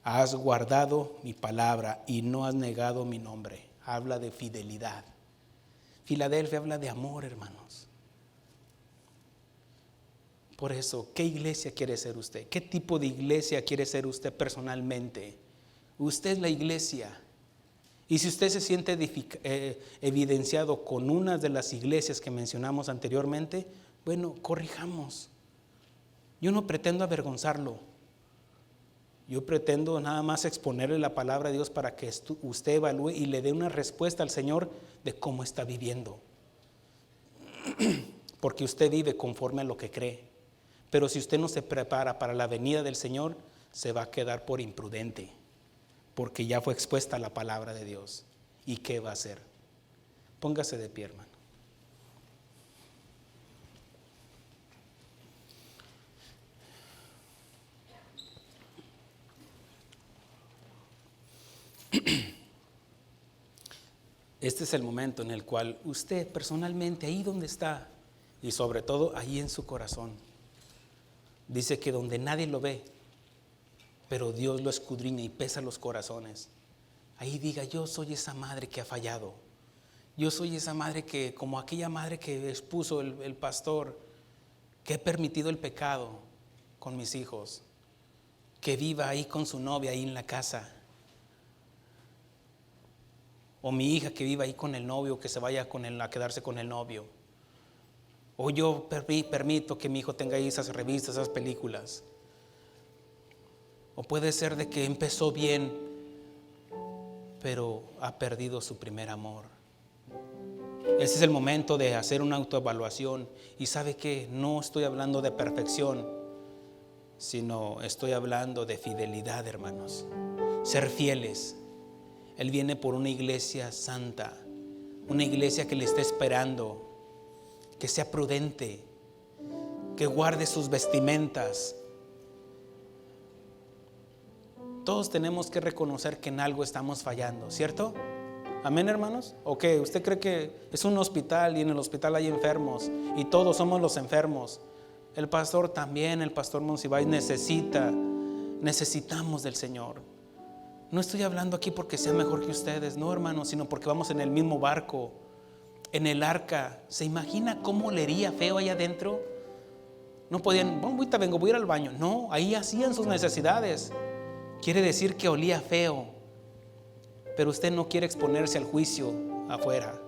has guardado mi palabra y no has negado mi nombre. Habla de fidelidad. Filadelfia habla de amor, hermanos. Por eso, ¿qué iglesia quiere ser usted? ¿Qué tipo de iglesia quiere ser usted personalmente? Usted es la iglesia. Y si usted se siente evidenciado con una de las iglesias que mencionamos anteriormente, bueno, corrijamos. Yo no pretendo avergonzarlo. Yo pretendo nada más exponerle la palabra de Dios para que usted evalúe y le dé una respuesta al Señor de cómo está viviendo. Porque usted vive conforme a lo que cree. Pero si usted no se prepara para la venida del Señor, se va a quedar por imprudente. Porque ya fue expuesta la palabra de Dios. ¿Y qué va a hacer? Póngase de pie, hermano. Este es el momento en el cual usted personalmente, ahí donde está, y sobre todo ahí en su corazón, dice que donde nadie lo ve, pero Dios lo escudriña y pesa los corazones. ahí diga: yo soy esa madre que ha fallado. Yo soy esa madre que, como aquella madre que expuso el pastor, que he permitido el pecado con mis hijos, que viva ahí con su novia ahí en la casa, o mi hija que viva ahí con el novio, que se vaya con él a quedarse con el novio, o yo permito que mi hijo tenga ahí esas revistas, esas películas. O puede ser de que empezó bien, pero ha perdido su primer amor. Ese es el momento de hacer una autoevaluación. Y sabe que no estoy hablando de perfección, sino estoy hablando de fidelidad, hermanos. Ser fieles. Él viene por una iglesia santa, una iglesia que le está esperando, que sea prudente, que guarde sus vestimentas. Todos tenemos que reconocer que en algo estamos fallando, ¿cierto? Amén, hermanos. ¿O qué? ¿Usted cree que es un hospital y en el hospital hay enfermos y todos somos los enfermos? El pastor también, el pastor Monsiváis necesitamos del Señor. No estoy hablando aquí porque sea mejor que ustedes, no, hermanos, sino porque vamos en el mismo barco, en el arca. ¿Se imagina cómo olería feo allá adentro? No podían, bueno, ahorita vengo, voy a ir al baño. No, ahí hacían sus necesidades. Quiere decir que olía feo, pero usted no quiere exponerse al juicio afuera.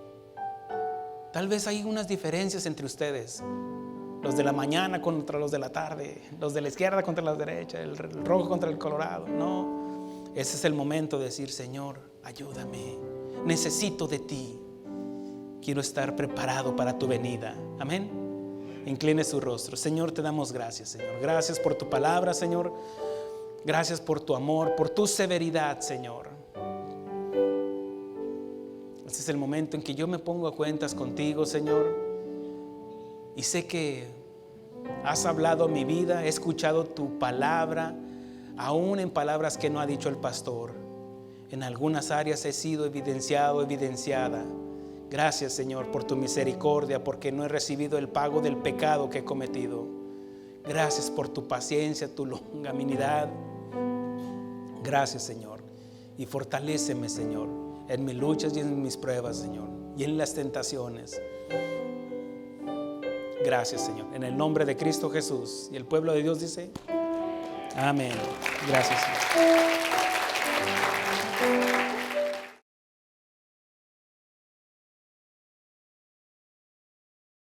Tal vez hay unas diferencias entre ustedes, los de la mañana contra los de la tarde, los de la izquierda contra la derecha, el rojo contra el colorado. No, ese es el momento de decir: Señor, ayúdame, necesito de ti, quiero estar preparado para tu venida. Amén. Incline su rostro. Señor, te damos gracias, Señor. Gracias por tu palabra, Señor. Gracias por tu amor, por tu severidad, Señor. Este es el momento en que yo me pongo a cuentas contigo, Señor. Y sé que has hablado mi vida, he escuchado tu palabra, aún en palabras que no ha dicho el pastor. En algunas áreas he sido evidenciada. Gracias, Señor, por tu misericordia, porque no he recibido el pago del pecado que he cometido. Gracias por tu paciencia, tu longanimidad. Gracias, Señor. Y fortaléceme, Señor, en mis luchas y en mis pruebas, Señor, y en las tentaciones. Gracias, Señor. En el nombre de Cristo Jesús. Y el pueblo de Dios dice: amén. Gracias, Señor.